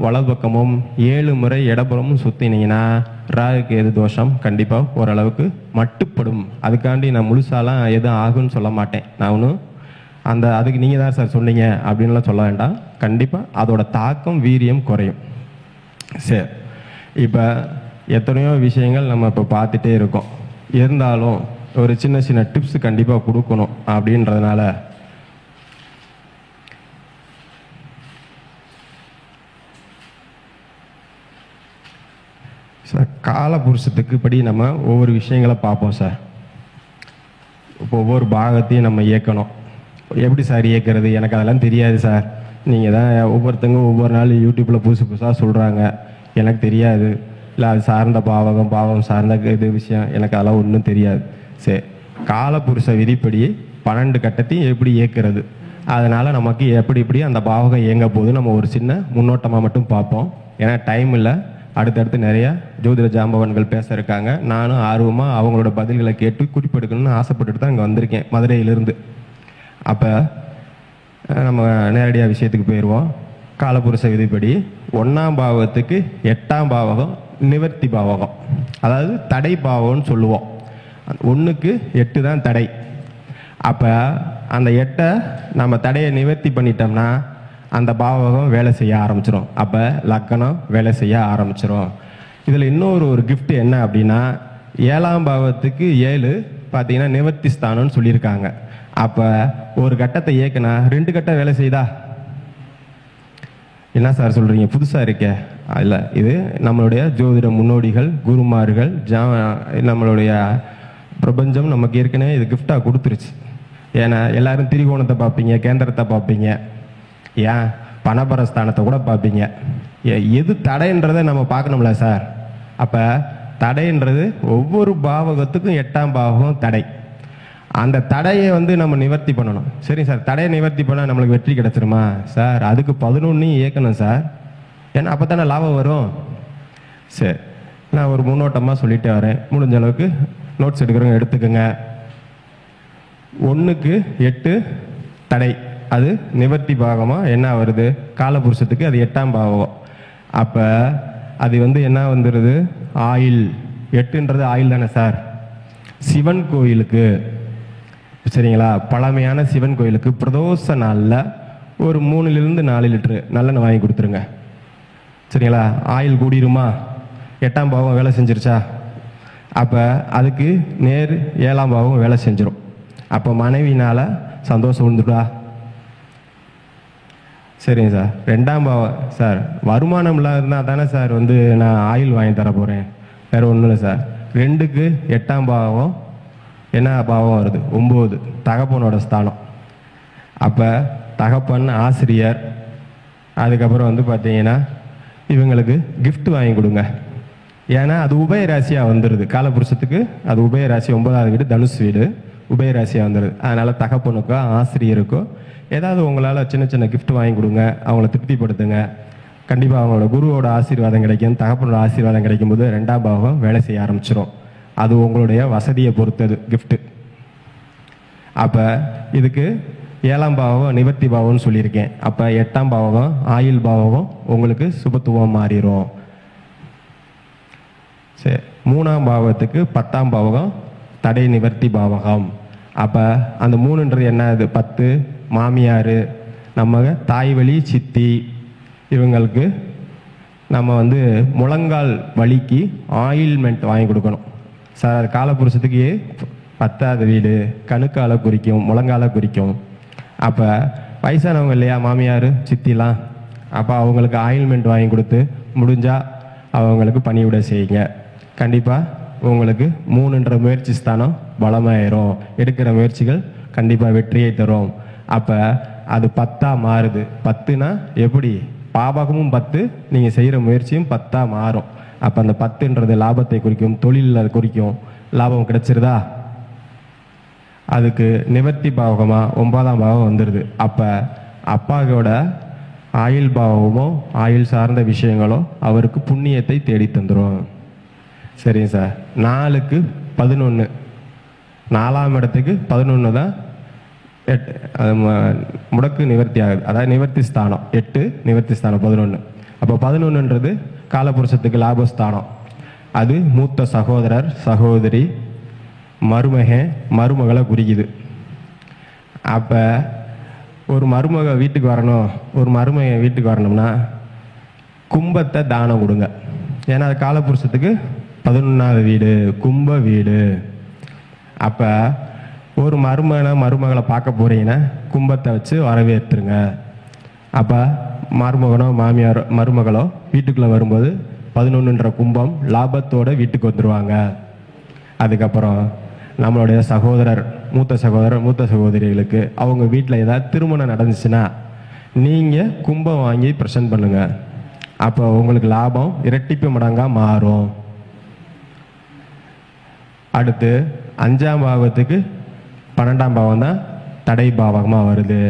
வலது பக்கமும் 7 முறை இடப்புறமும் சுற்றினீங்கன்னா ராகு கேது தோஷம் கண்டிப்பாக ஓரளவுக்கு மட்டுப்படும். அதுக்காண்டி நான் முழுசாலாம் எதுவும் ஆகுன்னு சொல்ல மாட்டேன். நான் ஒன்றும் அதுக்கு நீங்கள் தான் சார் சொன்னீங்க அப்படின்லாம் சொல்ல வேண்டாம். கண்டிப்பாக அதோட தாக்கம் வீரியம் குறையும். சரி, இப்போ எத்தனையோ விஷயங்கள் நம்ம இப்போ பார்த்துட்டே இருக்கோம். இருந்தாலும் ஒரு சின்ன சின்ன டிப்ஸ் கண்டிப்பாக கொடுக்கணும் அப்படின்றதுனால சார் காலபுருஷத்துக்கு படி நம்ம ஒவ்வொரு விஷயங்களை பார்ப்போம் சார். இப்போ ஒவ்வொரு பாகத்தையும் நம்ம இயக்கணும். எப்படி சார் இயக்கிறது? எனக்கு அதெல்லாம் தெரியாது சார். நீங்கள் தான் ஒவ்வொருத்தங்க ஒவ்வொரு நாள் யூடியூப்பில் புதுசாக சொல்கிறாங்க. எனக்கு தெரியாது. இல்லை அது சார்ந்த பாவம் சார்ந்த இது விஷயம் எனக்கு அதெல்லாம் ஒன்றும் தெரியாது. சரி, காலபுருஷ விதிப்படி 12 கட்டத்தையும் எப்படி இயக்கிறது அதனால் நமக்கு எப்படி இப்படி அந்த பாவகம் இயங்க போது நம்ம ஒரு சின்ன முன்னோட்டமாக மட்டும் பார்ப்போம். ஏன்னா டைம் இல்லை, அடுத்தடுத்து நிறையா ஜோதிட ஜாம்பவன்கள் பேச இருக்காங்க. நானும் ஆர்வமாக அவங்களோட பதில்களை கேட்டு குறிப்பெடுக்கணும்னு ஆசைப்பட்டுட்டு தான் இங்கே வந்திருக்கேன் மதுரையிலிருந்து. அப்போ நம்ம நேரடியாக விஷயத்துக்கு போயிடுவோம். காலபுருஷ விதிப்படி 1ஆம் பாவகத்துக்கு 8ஆம் பாவகம் நிவர்த்தி பாவகம், அதாவது தடை பாவம்னு சொல்லுவோம். 1க்கு 8 தான் தடை. அப்போ அந்த 8 நம்ம தடையை நிவர்த்தி பண்ணிட்டோம்னா அந்த பாவகம் வேலை செய்ய ஆரம்பிச்சிடும். அப்போ லக்கணம் வேலை செய்ய ஆரம்பிச்சிடும். இதில் இன்னொரு கிஃப்ட் என்ன அப்படின்னா, 7ஆம் பாவத்துக்கு 7 பார்த்தீங்கன்னா நிவர்த்தி ஸ்தானம்னு சொல்லியிருக்காங்க. அப்போ ஒரு கட்டத்தை இயக்குனா 2 கட்டம் வேலை செய்தா? என்ன சார் சொல்கிறீங்க, புதுசாக இருக்கே? இல்லை, இது நம்மளுடைய ஜோதிட முன்னோடிகள், குருமார்கள், நம்மளுடைய பிரபஞ்சம் நமக்கு ஏற்கனவே இது கிஃப்டாக கொடுத்துருச்சு. ஏன்னா எல்லாரும் திரிகோணத்தை பார்ப்பீங்க, கேந்திரத்தை பார்ப்பீங்க, ஏன் பணபரஸ்தானத்தை கூட பார்ப்பீங்க. எது தடைன்றதை நம்ம பார்க்கணும்ல சார். அப்போ தடைன்றது ஒவ்வொரு பாவகத்துக்கும் 8ஆம் பாவகம் தடை. அந்த தடையை நம்ம நிவர்த்தி பண்ணணும். சரி சார், தடையை நிவர்த்தி பண்ணால் நம்மளுக்கு வெற்றி கிடைச்சிருமா சார்? அதுக்கு 11 இயக்கணும் சார். ஏன்னா அப்போ தானே லாபம் வரும். சரி, நான் ஒரு முன்னோட்டமாக சொல்லிட்டே வரேன். முடிஞ்ச அளவுக்கு நோட்ஸ் எடுக்கிறவங்க எடுத்துக்கோங்க. 1க்கு 8 தடை, அது நிவர்த்தி பாகமாக என்ன வருது? காலபுருஷத்துக்கு அது 8ஆம் பாவகம். அப்போ அது என்ன வந்துடுது? ஆயில். 8ன்றது ஆயில் தானே சார்? சிவன் கோயிலுக்கு, சரிங்களா, பழமையான சிவன் கோயிலுக்கு பிரதோஷ நாளில் ஒரு 3லிருந்து 4 லிட்டரு நல்லெண்ணெய் வாங்கி கொடுத்துருங்க. சரிங்களா, ஆயில் கூடிருமா? 8ஆம் பாவம் வேலை செஞ்சிருச்சா? அப்போ அதுக்கு நேர் 7ஆம் பாவம் வேலை செஞ்சிடும். அப்போ மனைவினால் சந்தோஷம் வந்துடா? சரிங்க சார். 2ஆம் பாவம் சார், வருமானம் இருந்தால் தானே சார் நான் ஆயில் வாங்கி தர போகிறேன், வேறு ஒன்றும் இல்லை சார். 2க்கு 8ஆம் பாவம் என்ன பாவம் வருது? 9, தகப்பனோட ஸ்தானம். அப்போ தகப்பன், ஆசிரியர், அதுக்கப்புறம் பார்த்தீங்கன்னா இவங்களுக்கு கிஃப்ட் வாங்கி கொடுங்க. ஏன்னா அது உபயராசியாக வந்துடுது. காலபுருஷத்துக்கு அது உபயராசி, 9வது வீடு தனுசு வீடு, உபயராசியாக வந்துடுது. அதனால் தகப்பனுக்கோ ஆசிரியருக்கோ ஏதாவது உங்களால் சின்ன சின்ன கிஃப்ட் வாங்கி கொடுங்க, அவங்கள திருப்திப்படுத்துங்க. கண்டிப்பாக அவங்களோட குருவோட ஆசீர்வாதம் கிடைக்கும். தகப்பனோட ஆசீர்வாதம் கிடைக்கும்போது 2ஆம் பாவம் வேலை செய்ய ஆரம்பிச்சிடும். அது உங்களுடைய வசதியை பொறுத்தது கிஃப்ட்டு. அப்போ இதுக்கு 7ஆம் பாவகம் நிவர்த்தி பாவம்னு சொல்லியிருக்கேன். அப்போ 8ஆம் பாவகம் ஆயில் பாவகம் உங்களுக்கு சுபத்துவம் மாறிடும். சரி, 3ஆம் பாவகத்துக்கு 10ஆம் பாவகம் தடை நிவர்த்தி பாவகம். அப்போ அந்த 3ன்றது என்ன? அது 10 மாமியார், நம்ம தாய் வழி சித்தி, இவங்களுக்கு நம்ம முழங்கால் வலிக்கு ஆயில்மெண்ட் வாங்கி கொடுக்கணும் சார். அது காலபுருஷத்துக்கு 10வது வீடு, கணுக்கால குறிக்கும், முழங்கால குறிக்கும். அப்போ வயசானவங்க இல்லையா மாமியார் சித்திலாம், அப்போ அவங்களுக்கு ஆயில்மெண்ட் வாங்கி கொடுத்து முடிஞ்சால் அவங்களுக்கு பணிவிட செய்யுங்க. கண்டிப்பாக உங்களுக்கு 3ன்ற முயற்சி ஸ்தானம் பலமாயிரும். எடுக்கிற முயற்சிகள் கண்டிப்பாக வெற்றியை தரும். அப்போ அது 10ஆ மாறுது. 10னா எப்படி? பாவகமும் 10, நீங்கள் செய்கிற முயற்சியும் 10ஆ மாறும். அப்போ அந்த 10ன்றது லாபத்தை குறிக்கும், தொழிலில் குறிக்கும். லாபம் கிடைச்சிருதா? அதுக்கு நிவர்த்தி பாவகமாக 9ஆம் பாவம் வந்துடுது. அப்போ அப்பாவோட ஆயுள் பாவமோ ஆயுள் சார்ந்த விஷயங்களோ அவருக்கு புண்ணியத்தை தேடி தந்துடும். சரிங்க சார். 4க்கு 11, 4ஆம் இடத்துக்கு 11 தான் முடக்கு நிவர்த்தி ஆகுது. அதாவது நிவர்த்தி ஸ்தானம் 8, நிவர்த்தி ஸ்தானம் 11. அப்போ 11ன்றது காலபுருஷத்துக்கு லாபஸ்தானம். அது மூத்த சகோதரர், சகோதரி, மருமகளை குறிக்குது. அப்போ ஒரு மருமக வீட்டுக்கு வரணும், ஒரு மருமகன் வீட்டுக்கு வரணும்னா கும்பத்தை தானம் கொடுங்க. ஏன்னா அது காலபுருஷத்துக்கு 11வது வீடு, கும்ப வீடு. அப்போ ஒரு மருமகளை பார்க்க போறீங்கன்னா கும்பத்தை வச்சு வரவேற்றுங்க. அப்போ மருமகனோ மாமியாரோ மருமகளோ வீட்டுக்குள்ளே வரும்போது 11ன்ற கும்பம் லாபத்தோட வீட்டுக்கு வந்துடுவாங்க. அதுக்கப்புறம் நம்மளுடைய சகோதரர், மூத்த சகோதரிகளுக்கு அவங்க வீட்டில் ஏதாவது திருமணம் நடந்துச்சுன்னா நீங்கள் கும்பம் வாங்கி ப்ரெசென்ட் பண்ணுங்க. அப்போ உங்களுக்கு லாபம் இரட்டிப்பு மடங்காக மாறும். அடுத்து 5ஆம் பாவத்துக்கு 12ஆம் பாவம் தான் தடை பாவகமாக வருது.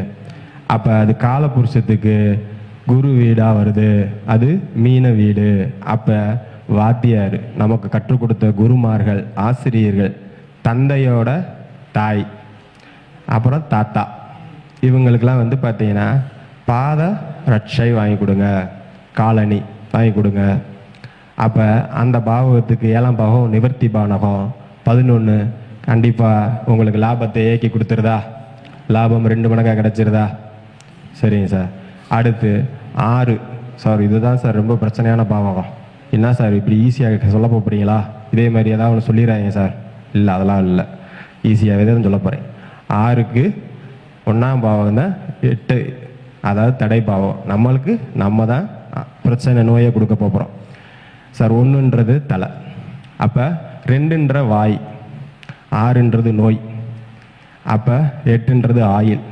அப்போ அது காலபுருஷத்துக்கு குரு வீடாக வருது, அது மீன வீடு. அப்போ வாத்தியார், நமக்கு கற்றுக் கொடுத்த குருமார்கள், ஆசிரியர்கள், தந்தையோட தாய், அப்புறம் தாத்தா, இவங்களுக்கெல்லாம் வந்து பார்த்தீங்கன்னா பாத ரட்சை வாங்கி கொடுங்க, காலணி வாங்கி கொடுங்க. அப்போ அந்த பாவகத்துக்கு 7ஆம் பாவம் நிவர்த்தி பானகம் 11 கண்டிப்பாக உங்களுக்கு லாபத்தை ஏக்கி கொடுத்துருதா? லாபம் 2 மடங்காக கிடச்சிருதா? சரிங்க சார். அடுத்து 6, சார் இதுதான் சார் ரொம்ப பிரச்சனையான பாவகம். என்ன சார் இப்படி ஈஸியாக சொல்ல போகிறீங்களா? இதே மாதிரி ஏதாவது ஒன்று சொல்லிடுறாங்க சார். இல்லை, அதெல்லாம் இல்லை, ஈஸியாகவே தான் சொல்ல போகிறேன். 6க்கு 1ஆம் பாவம் தான் 8, அதாவது தடை பாவம். நம்மளுக்கு நம்ம தான் பிரச்சனை நோயை கொடுக்க போகிறோம் சார். 1ன்றது தலை, அப்போ 2ன்ற வாய், 6ன்றது நோய், அப்போ 8ன்றது ஆயில்,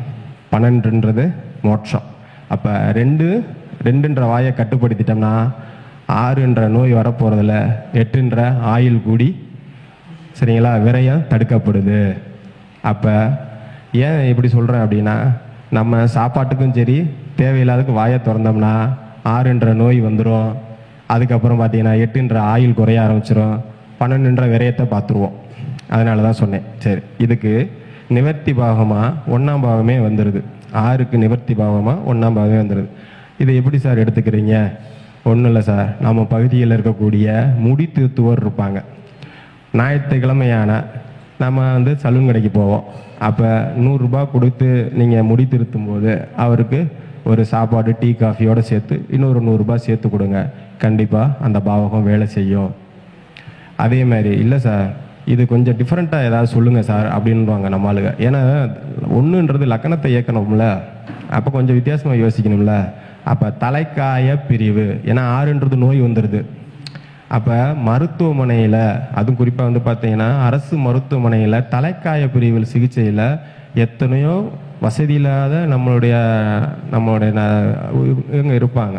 12ன்றது மோட்சம். அப்போ 2ன்ற வாயை கட்டுப்படுத்திட்டோம்னா 6ன்ற நோய் வரப்போகிறதில்ல, 8ன்ற ஆயில் கூடி சரிங்களா விரயம் தடுக்கப்படுது. அப்போ ஏன் இப்படி சொல்கிறேன் அப்படின்னா, நம்ம சாப்பாட்டுக்கும் சரி தேவையில்லாததுக்கு வாயை திறந்தோம்னா 6ன்ற நோய் வந்துடும். அதுக்கப்புறம் பார்த்தீங்கன்னா 8ன்ற ஆயில் குறைய ஆரம்பிச்சிடும், 12ன்ற விரயத்தை பார்த்துருவோம். அதனால தான் சொன்னேன். சரி, இதுக்கு நிவர்த்தி பாகமாக 1ஆம் பாவமே வந்துடுது. 6க்கு நிவர்த்தி பாவமாக 1ஆம் பாவமே வந்துடுது. இதை எப்படி சார் எடுத்துக்கிறீங்க? ஒன்றும் இல்லை சார், நம்ம பகுதியில் இருக்கக்கூடிய முடி திருத்துவோர் இருப்பாங்க. ஞாயிற்றுக்கிழமையான நம்ம வந்து சலூன் கடைக்கு போவோம். அப்போ 100 ரூபாய் கொடுத்து நீங்கள் முடி திருத்தும் போது அவருக்கு ஒரு சாப்பாடு, டீ, காஃபியோடு சேர்த்து இன்னொரு 100 ரூபாய் சேர்த்து கொடுங்க. கண்டிப்பாக அந்த பாவகம் வேலை செய்யும். அதே மாதிரி இல்லை சார், இது கொஞ்சம் டிஃப்ரெண்ட்டாக ஏதாவது சொல்லுங்கள் சார் அப்படின்வாங்க நம்ம ஆளுங்க. ஏன்னா 1ன்றது லக்கணத்தை இயக்கணும்ல, அப்போ கொஞ்சம் வித்தியாசமாக யோசிக்கணும்ல. அப்போ தலைக்காய பிரிவு, ஏன்னா 6ன்றது நோய் வந்துடுது. அப்போ மருத்துவமனையில், அதுவும் குறிப்பாக வந்து பார்த்தீங்கன்னா அரசு மருத்துவமனையில் தலைக்காய பிரிவில் சிகிச்சையில் எத்தனையோ வசதி இல்லாத நம்மளுடைய இவங்க இருப்பாங்க.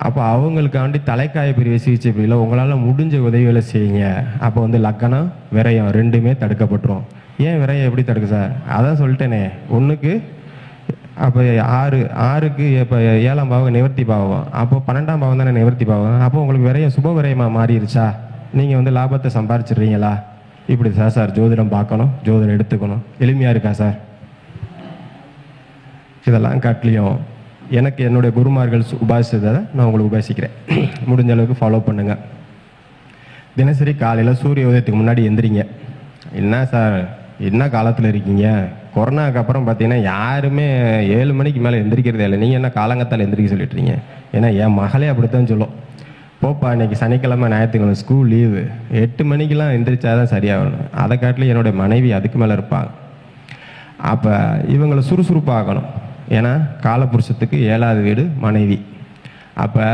அப்போ அவங்களுக்காண்டி தலைக்காய பிரிவு சிகிச்சை பிரிவில் உங்களால் முடிஞ்ச உதவிகளை செய்யுங்க. அப்போ வந்து லக்கணம், விரயம் 2மே தடுக்கப்பட்டுரும். ஏன் விரயம் எப்படி தடுக்கு சார்? அதான் சொல்லிட்டேனே, 1க்கு அப்போ 6க்கு இப்போ 7ஆம் பாவம் நிவர்த்தி பாவம், அப்போ 12ஆம் பாவம் தானே நிவர்த்தி பாவம். அப்போ உங்களுக்கு விரயம் சுப விரயமாக மாறிடுச்சா? நீங்கள் வந்து லாபத்தை சம்பாரிச்சிடுறீங்களா? இப்படி சார் ஜோதிடம் பார்க்கணும், ஜோதிடம் எடுத்துக்கணும். எளிமையாக இருக்கா சார்? இதெல்லாம் காட்டிலையும் எனக்கு என்னுடைய குருமார்கள் உபாசித்ததை நான் உங்களுக்கு உபாசிக்கிறேன். முடிஞ்ச அளவுக்கு ஃபாலோ பண்ணுங்கள். தினசரி காலையில் சூரிய உதயத்துக்கு முன்னாடி எந்திரிங்க. என்ன சார் என்ன காலத்தில் இருக்கீங்க? கொரோனாக்கு அப்புறம் பார்த்தீங்கன்னா யாருமே 7 மணிக்கு மேலே எந்திரிக்கிறதே இல்லை. நீங்கள் என்ன காலங்கத்தால் எந்திரிக்க சொல்லிட்டுறீங்க? ஏன்னா என் மகளே அப்படித்தான் சொல்லும். போப்பா இன்னைக்கு சனிக்கிழமை ஞாயிற்றுக்கிழமை ஸ்கூல் லீவு, 8 மணிக்கெலாம் எந்திரிச்சாதான் சரியாகணும். அதை காட்டிலும் என்னுடைய மனைவி அதுக்கு மேலே இருப்பாங்க. அப்போ இவங்களை சுறுசுறுப்பாகணும். ஏன்னா காலபுருஷத்துக்கு 7வது வீடு மனைவி. அப்போ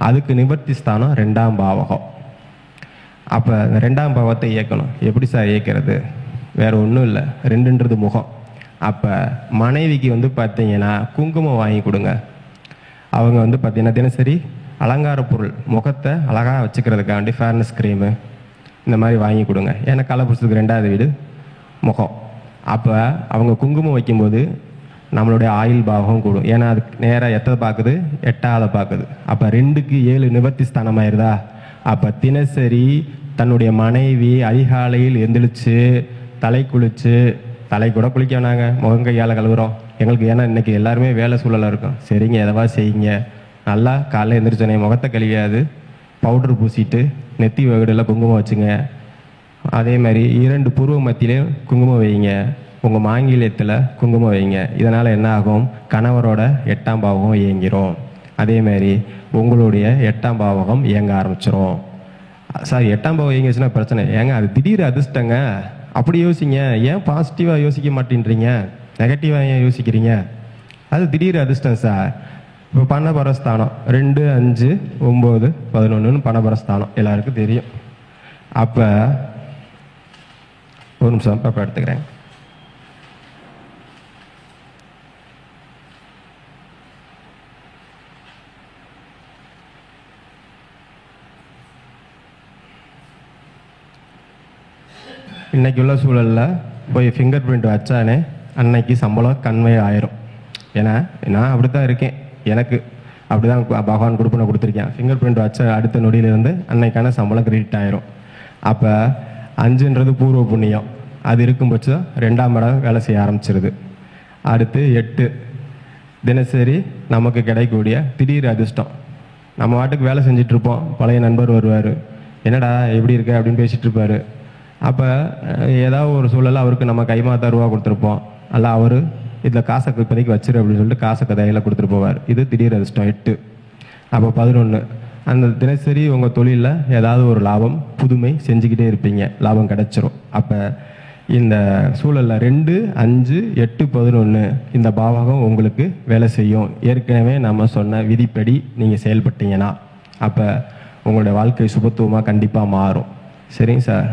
அதுக்கு நிவர்த்தி ஸ்தானம் 2ஆம் பாவகம். அப்போ 2ஆம் பாவத்தை இயக்கணும். எப்படி சார் இயக்கிறது? வேறு ஒன்றும் இல்லை, 2ன்றது முகம். அப்போ மனைவிக்கு வந்து பார்த்தீங்கன்னா குங்குமம் வாங்கி கொடுங்க. அவங்க வந்து பார்த்தீங்கன்னா தினசரி அலங்கார பொருள், முகத்தை அழகாக வச்சுக்கிறதுக்காண்டி ஃபேர்னஸ் க்ரீமு இந்த மாதிரி வாங்கி கொடுங்க. ஏன்னா காலபுருஷத்துக்கு 2வது வீடு முகம். அப்போ அவங்க குங்குமம் வைக்கும்போது நம்மளுடைய ஆயுள் பாவகம் கூடும். ஏன்னா அது நேராக எத்தனை பார்க்குது? 8ஆவது பார்க்குது. அப்போ 2க்கு 7 நிவர்த்தி ஸ்தானம் ஆயிருதா? அப்போ தினசரி தன்னுடைய மனைவி அதிகாலையில் எந்திரிச்சு தலை குளிச்சு, தலை கூட குளிக்க வேணாங்க, முகங்கையால் கழுவுறோம் எங்களுக்கு. ஏன்னா இன்றைக்கி எல்லாருமே வேலை சூழலாக இருக்கும். சரிங்க, எதவா செய்யுங்க. நல்லா காலையில் எந்திரிச்சோன்னே முகத்தை கழுவியாது பவுட்ரு பூசிட்டு நெத்தி வகுடில் குங்குமம் வச்சுங்க. அதே மாதிரி 2 புருவ மத்தியிலையும் குங்குமம் வைங்க. உங்கள் மாங்கிலியத்தில் குங்குமம் வைங்க. இதனால் என்ன ஆகும்? கணவரோட 8ஆம் பாவகம் இயங்கிரும். அதேமாதிரி உங்களுடைய 8ஆம் பாவகம் இயங்க ஆரம்பிச்சிரும். சார் 8ஆம் பாவம் இயங்கிச்சுன்னா பிரச்சனை ஏங்க? அது திடீர் அதிர்ஷ்டங்க. அப்படி யோசிங்க. ஏன் பாசிட்டிவாக யோசிக்க மாட்டேன்றீங்க? நெகட்டிவாக ஏன் யோசிக்கிறீங்க? அது திடீர் அதிர்ஷ்டம் சார். இப்போ பணபரஸ்தானம் 2, 5, 9, 11 பணபரஸ்தானம் எல்லாருக்கும் தெரியும். அப்போ ஒரு நிமிஷம் பாப்பா எடுத்துக்கிறேன். இன்றைக்கி உள்ள சூழலில் போய் ஃபிங்கர் பிரிண்ட் வச்சானே அன்னைக்கு சம்பளம் கன்வே ஆயிரும். ஏன்னா நான் அப்படி தான் இருக்கேன், எனக்கு அப்படி தான் பகவான் கொடுப்பனை கொடுத்துருக்கேன். ஃபிங்கர் பிரிண்ட் வச்ச அடுத்த நொடியிலேருந்து அன்னைக்கான சம்பளம் கிரெடிட் ஆயிரும். அப்போ 5ன்றது பூர்வ புண்ணியம், அது இருக்கும் பட்சம் 2ஆம் இடம் வேலை செய்ய ஆரம்பிச்சிருது. அடுத்து 8 தினசரி நமக்கு கிடைக்கக்கூடிய திடீர் அதிர்ஷ்டம். நம்ம வாட்டுக்கு வேலை செஞ்சிட்ருப்போம், பழைய நண்பர் வருவார், என்னடா எப்படி இருக்க அப்படின்னு பேசிகிட்டு இருப்பார். அப்போ ஏதாவது ஒரு சூழலில் அவருக்கு நம்ம கைமாத்தா ரூபா கொடுத்துருப்போம், அல்ல அவர் இதில் காசை இப்போதைக்கு வச்சிரு அப்படின்னு சொல்லிட்டு காசை கதையில் கொடுத்துட்டு போவார். இது திடீர் அதிர்ஷ்டம் 8. அப்போ 11 அந்த தினசரி உங்கள் தொழிலில் ஏதாவது ஒரு லாபம் புதுமை செஞ்சுக்கிட்டே இருப்பீங்க, லாபம் கிடைச்சிரும். அப்போ இந்த சூழலில் 2, 5, 8, 11 இந்த பாவகம் உங்களுக்கு வேலை செய்யும். ஏற்கனவே நம்ம சொன்ன விதிப்படி நீங்கள் செயல்பட்டீங்கன்னா அப்போ உங்களுடைய வாழ்க்கை சுபத்துவமாக கண்டிப்பாக மாறும். சரிங்க சார்,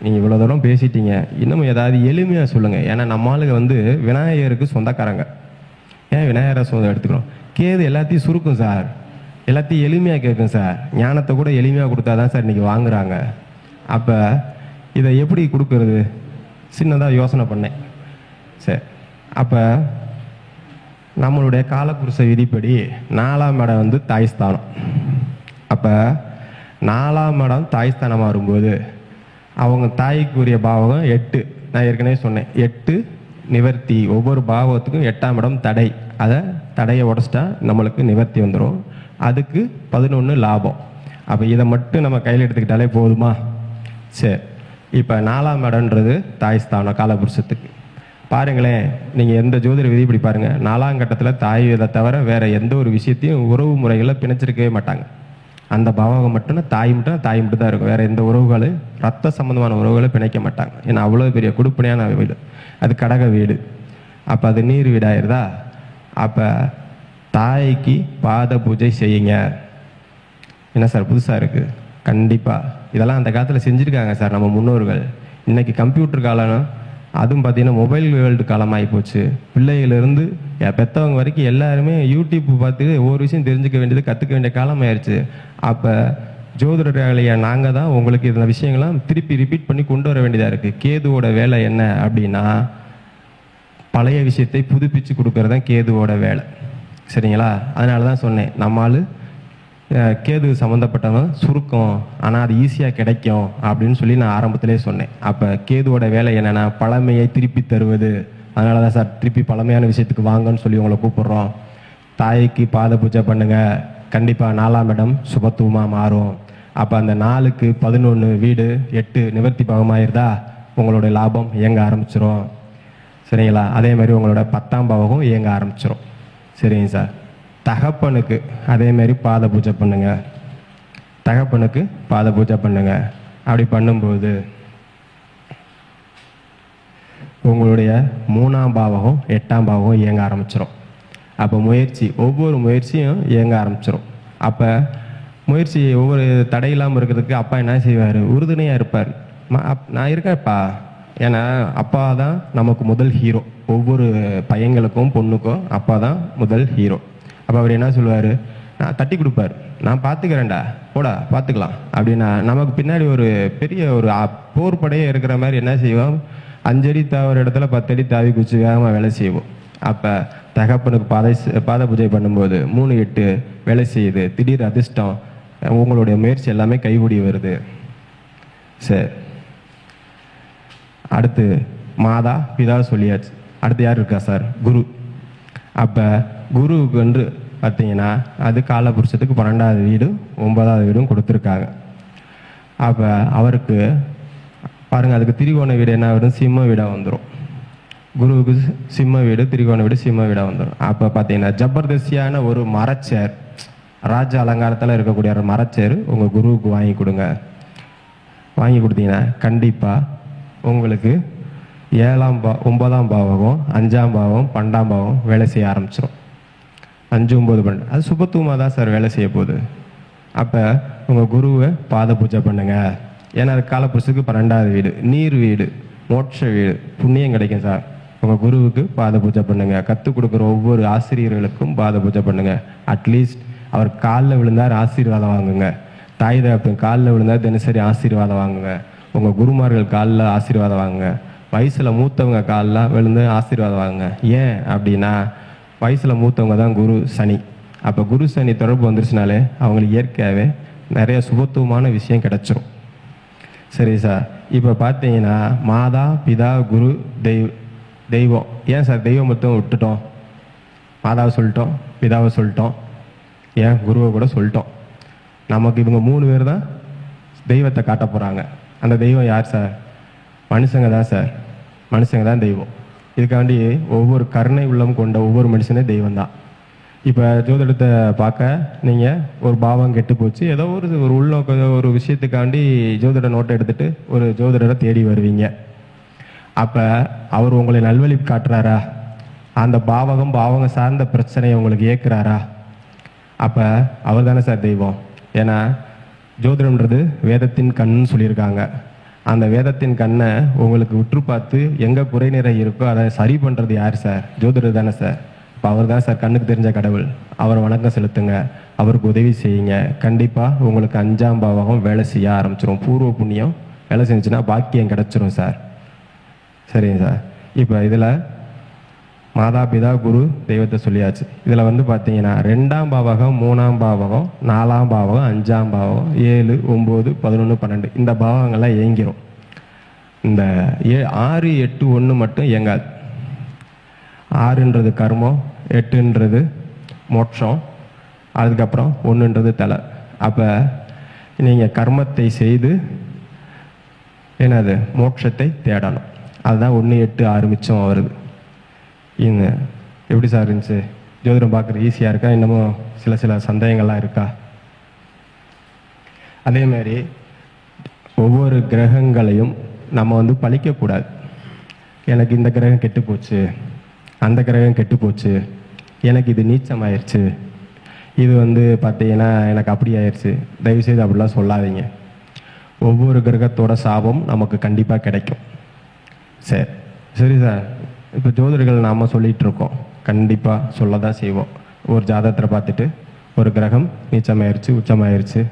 நீங்கள் இவ்வளோ தூரம் பேசிட்டீங்க, இன்னும் ஏதாவது எளிமையாக சொல்லுங்கள். ஏன்னா நம்ம ஆளுங்க வந்து விநாயகருக்கு சொந்தக்காரங்க. ஏன் விநாயகரை சொந்தம் எடுத்துக்கிறோம்? கேது எல்லாத்தையும் சுருக்கும் சார், எல்லாத்தையும் எளிமையாக கேட்கும் சார், ஞானத்தை கூட எளிமையாக கொடுத்தா தான் சார் இன்றைக்கி வாங்குறாங்க. அப்போ இதை எப்படி கொடுக்கறது? சின்னதாக யோசனை பண்ணேன். சரி, அப்போ நம்மளுடைய காலப்புருஷ விதிப்படி 4ஆம் இடம் வந்து தாய்ஸ்தானம். அப்போ 4ஆம் இடம் தாய்ஸ்தானமாக வரும்போது அவங்க தாய்க்குரிய பாவகம் 8. நான் ஏற்கனவே சொன்னேன், 8 நிவர்த்தி. ஒவ்வொரு பாவகத்துக்கும் 8ஆம் இடம் தடை, அதை தடையை உடச்சிட்டா நம்மளுக்கு நிவர்த்தி வந்துடும். அதுக்கு 11 லாபம். அப்போ இதை மட்டும் நம்ம கையில் எடுத்துக்கிட்டாலே போதுமா? சரி, இப்போ 4ஆம் இடம்ன்றது தாய்ஸ்தானம் காலபுருஷத்துக்கு. பாருங்களேன், நீங்கள் எந்த ஜோதிட விதி இப்படி பாருங்கள், 4ஆம் கட்டத்தில் தாய் இதை தவிர வேறு எந்த ஒரு விஷயத்தையும் உறவு முறைகளில் பிணைச்சிருக்கவே மாட்டாங்க. அந்த பாவகம் மட்டும்னா தாய் மட்டும் தான் இருக்கும், வேறு எந்த உறவுகள் ரத்த சம்பந்தமான உறவுகளை பிணைக்க மாட்டாங்க. ஏன்னா அவ்வளோ பெரிய கொடுப்பனையான வீடு, அது கடக வீடு. அப்போ அது நீர் வீடாயிருதா? அப்போ தாய்க்கு பாத பூஜை செய்யுங்க. என்ன சார் புதுசாக இருக்குது? கண்டிப்பாக இதெல்லாம் அந்த காலத்தில் செஞ்சுருக்காங்க சார் நம்ம முன்னோர்கள். இன்றைக்கி கம்ப்யூட்டர் காலம், அதுவும் பார்த்தீங்கன்னா மொபைல் வேர்ல்டு காலமாகி போச்சு. பிள்ளைகளிலிருந்து பெற்றவங்க வரைக்கும் எல்லாருமே யூடியூப் பார்த்து ஒவ்வொரு விஷயம் தெரிஞ்சுக்க வேண்டியது, கற்றுக்க வேண்டிய காலம் ஆயிடுச்சு. அப்போ ஜோதிடர்களையா நாங்கள் தான் உங்களுக்கு இந்த விஷயங்கள்லாம் திருப்பி ரிப்பீட் பண்ணி கொண்டு வர வேண்டியதாக இருக்குது. கேதுவோட வேலை என்ன அப்படின்னா, பழைய விஷயத்தை புதுப்பிச்சு கொடுக்கறது தான் கேதுவோட வேலை. சரிங்களா? அதனால தான் சொன்னேன், நம்மால் கேது சம்மந்தப்பட்டவன் சுருக்கம், ஆனால் அது ஈஸியாக கிடைக்கும் அப்படின்னு சொல்லி நான் ஆரம்பத்திலே சொன்னேன். அப்போ கேதுவோட வேலை என்னென்னா பழமையை திருப்பி தருவது. அதனால தான் சார் திருப்பி பழமையான விஷயத்துக்கு வாங்கன்னு சொல்லி உங்களை கூப்பிட்றோம். தாய்க்கு பாத பூஜை பண்ணுங்கள், கண்டிப்பாக 4ஆம் இடம் சுபத்துவமாக மாறும். அப்போ அந்த 4க்கு 11 வீடு 8 நிவர்த்தி பாவமாயிருந்தா உங்களுடைய லாபம் இயங்க ஆரம்பிச்சிரும். சரிங்களா? அதே மாதிரி உங்களோட 10ஆம் பாவகம் இயங்க ஆரம்பிச்சிரும். சரிங்க சார். தகப்பனுக்கு அதேமாரி பாத பூஜை பண்ணுங்க, தகப்பனுக்கு பாத பூஜை பண்ணுங்க. அப்படி பண்ணும்போது உங்களுடைய 3ஆம் பாவகம் 8ஆம் பாவகம் இயங்க ஆரம்பிச்சிடும். அப்போ முயற்சி, ஒவ்வொரு முயற்சியும் இயங்க ஆரம்பிச்சிடும். அப்போ முயற்சி ஒவ்வொரு தடையில்லாமல் இருக்கிறதுக்கு அப்பா என்ன செய்வார்? உறுதுணையாக இருப்பார். நான் இருக்கேன்ப்பா. ஏன்னா அப்பா தான் நமக்கு முதல் ஹீரோ. ஒவ்வொரு பையங்களுக்கும் பொண்ணுக்கும் அப்பா தான் முதல் ஹீரோ. அப்போ அவர் என்ன சொல்லுவார்? நான் தட்டி கொடுப்பார், நான் பார்த்துக்கிறேன்டா போடா பார்த்துக்கலாம் அப்படின்னா. நமக்கு பின்னாடி ஒரு பெரிய ஒரு போர் படையே இருக்கிற மாதிரி என்ன செய்வோம்? 5 அடி தாவர இடத்துல 10 அடி தாவி குச்சி வேகமாக வேலை செய்வோம். அப்போ தகப்பனுக்கு பாத பூஜை பண்ணும்போது 3, 8 வேலை செய்யுது. திடீர் அதிர்ஷ்டம், உங்களுடைய முயற்சி எல்லாமே கைகூடி வருது. சரி, அடுத்து மாதா பிதா சொல்லியாச்சு. அடுத்து யார் இருக்கா சார்? குரு. அப்போ குருவுக்கு வந்து பார்த்தீங்கன்னா அது காலபுருஷத்துக்கு 12வது வீடு 9வது வீடும் கொடுத்துருக்காங்க. அப்போ அவருக்கு பாருங்கள், அதுக்கு திரிகோண வீடு என்ன வரும்? சிம்ம வீடாக வந்துடும். குருவுக்கு சிம்ம வீடு, திரிகோண வீடு, சிம்ம வீடாக வந்துடும். அப்போ பார்த்தீங்கன்னா ஜபர்தஸ்தியான ஒரு மரச்சேர், ராஜ அலங்காரத்தில் இருக்கக்கூடிய ஒரு மரச்சேர் உங்கள் குருவுக்கு வாங்கி கொடுங்க. வாங்கி கொடுத்தீங்கன்னா கண்டிப்பாக உங்களுக்கு 9ஆம் பாவகம் 5ஆம் பாவம் 12ஆம் பாவம் வேலை செய்ய ஆரம்பிச்சிடும். 5, 9, 12 அது சுபத்துவமாக தான் சார் வேலை செய்ய போகுது. அப்போ உங்கள் குருவை பாத பூஜை பண்ணுங்க. ஏன்னா அது காலப்புருஷத்துக்கு 12வது வீடு, நீர் வீடு, மோட்ச வீடு, புண்ணியம் கிடைக்கும் சார். உங்கள் குருவுக்கு பாத பூஜை பண்ணுங்க. கற்றுக் கொடுக்குற ஒவ்வொரு ஆசிரியர்களுக்கும் பாத பூஜை பண்ணுங்க. அட்லீஸ்ட் அவர் காலில் விழுந்தார் ஆசீர்வாதம் வாங்குங்க. தாய் தகப்பன் காலில் விழுந்தார் தினசரி ஆசீர்வாதம் வாங்குங்க. உங்கள் குருமார்கள் காலில் ஆசீர்வாதம் வாங்குங்க. வயசில் மூத்தவங்க காலில் விழுந்து ஆசீர்வாதம் வாங்குங்க. ஏன் அப்படின்னா வயசில் மூத்தவங்க தான் குரு சனி. அப்போ குரு சனி தொடர்பு வந்துருச்சுனாலே அவங்களுக்கு இயற்கையாகவே நிறைய சுபத்துவமான விஷயம் கிடச்சிரும். சரி சார், இப்போ பார்த்தீங்கன்னா மாதா பிதா குரு தெய்வம், ஏன் சார் தெய்வம் மொத்தம் விட்டுட்டோம்? மாதாவை சொல்லிட்டோம், பிதாவை சொல்லிட்டோம், ஏன் குருவை கூட சொல்லிட்டோம். நமக்கு இவங்க 3 பேர் தான் தெய்வத்தை காட்ட போகிறாங்க. அந்த தெய்வம் யார் சார்? மனுஷங்க தான் சார். மனுஷங்க தான் தெய்வம். இதுக்காண்டி ஒவ்வொரு கருணை உள்ளம் கொண்ட ஒவ்வொரு மனுஷனே தெய்வம் தான். இப்போ ஜோதிடத்தை பார்க்க நீங்கள் ஒரு பாவம் கெட்டு போச்சு, ஏதோ ஒரு உள்நோக்க ஒரு விஷயத்துக்காண்டி ஜோதிட நோட்டை எடுத்துகிட்டு ஒரு ஜோதிடரை தேடி வருவீங்க. அப்போ அவர் உங்களை நல்வழி காட்டுறாரா? அந்த பாவகம் சார்ந்த பிரச்சனையை உங்களுக்கு ஏற்கிறாரா? அப்போ அவர் தானே சார் தெய்வம். ஏன்னா ஜோதிடம்ன்றது வேதத்தின் கண்ணுன்னு சொல்லியிருக்காங்க. அந்த வேதத்தின் கண்ணை உங்களுக்கு உற்று பார்த்து எங்கே குறைநிறை இருக்கோ அதை சரி பண்ணுறது யார் சார்? ஜோதிடர் தானே சார். இப்போ அவர் தான் சார் கண்ணுக்கு தெரிஞ்ச கடவுள். அவரை வணக்கம் செலுத்துங்க, அவருக்கு உதவி செய்யுங்க. கண்டிப்பாக உங்களுக்கு 5ஆம் பாவகம் வேலை செய்ய ஆரம்பிச்சிடும். பூர்வ புண்ணியம் வேலை செஞ்சுன்னா பாக்கியம் கிடச்சிரும் சார். சரிங்க சார். இப்போ இதில் மாதா பிதா குரு தெய்வத்தை சொல்லியாச்சு. இதில் வந்து பார்த்தீங்கன்னா 2ஆம் பாவகம் 3ஆம் பாவகம் 4ஆம் பாவகம் 5ஆம் பாவகம் 7 9 11 12 இந்த பாவகங்கள்லாம் இயங்கிரும். இந்த 6 8 1 மட்டும் இயங்காது. 6ன்றது கர்மம், 8ன்றது மோட்சம், அதுக்கப்புறம் 1ன்றது தலை. அப்போ நீங்கள் கர்மத்தை செய்து என்னது மோட்சத்தை தேடணும். அதுதான் 1 8 6 மிச்சம் வருது. எப்படி சார் இருந்துச்சு? ஜோதிடம் பார்க்குறது ஈஸியாக இருக்கா? இன்னமும் சில சந்தேகங்கள்லாம் இருக்கா? அதேமாரி ஒவ்வொரு கிரகங்களையும் நம்ம வந்து பழிக்கக்கூடாது. எனக்கு இந்த கிரகம் கெட்டு போச்சு, அந்த கிரகம் கெட்டு போச்சு, எனக்கு இது நீச்சமாயிருச்சு, இது வந்து பார்த்தீங்கன்னா எனக்கு அப்படி ஆயிடுச்சு. தயவுசெய்து அப்படிலாம் சொல்லாதீங்க. ஒவ்வொரு கிரகத்தோட சாபம் நமக்கு கண்டிப்பாக கிடைக்கும். சரி சார். இப்போ ஜோதிடர்கள் நாம் சொல்லிகிட்டு இருக்கோம், கண்டிப்பாக சொல்ல தான் செய்வோம். ஒரு ஜாதகத்தை பார்த்துட்டு ஒரு கிரகம் நீச்சமாயிருச்சு, உச்சமாயிருச்சு,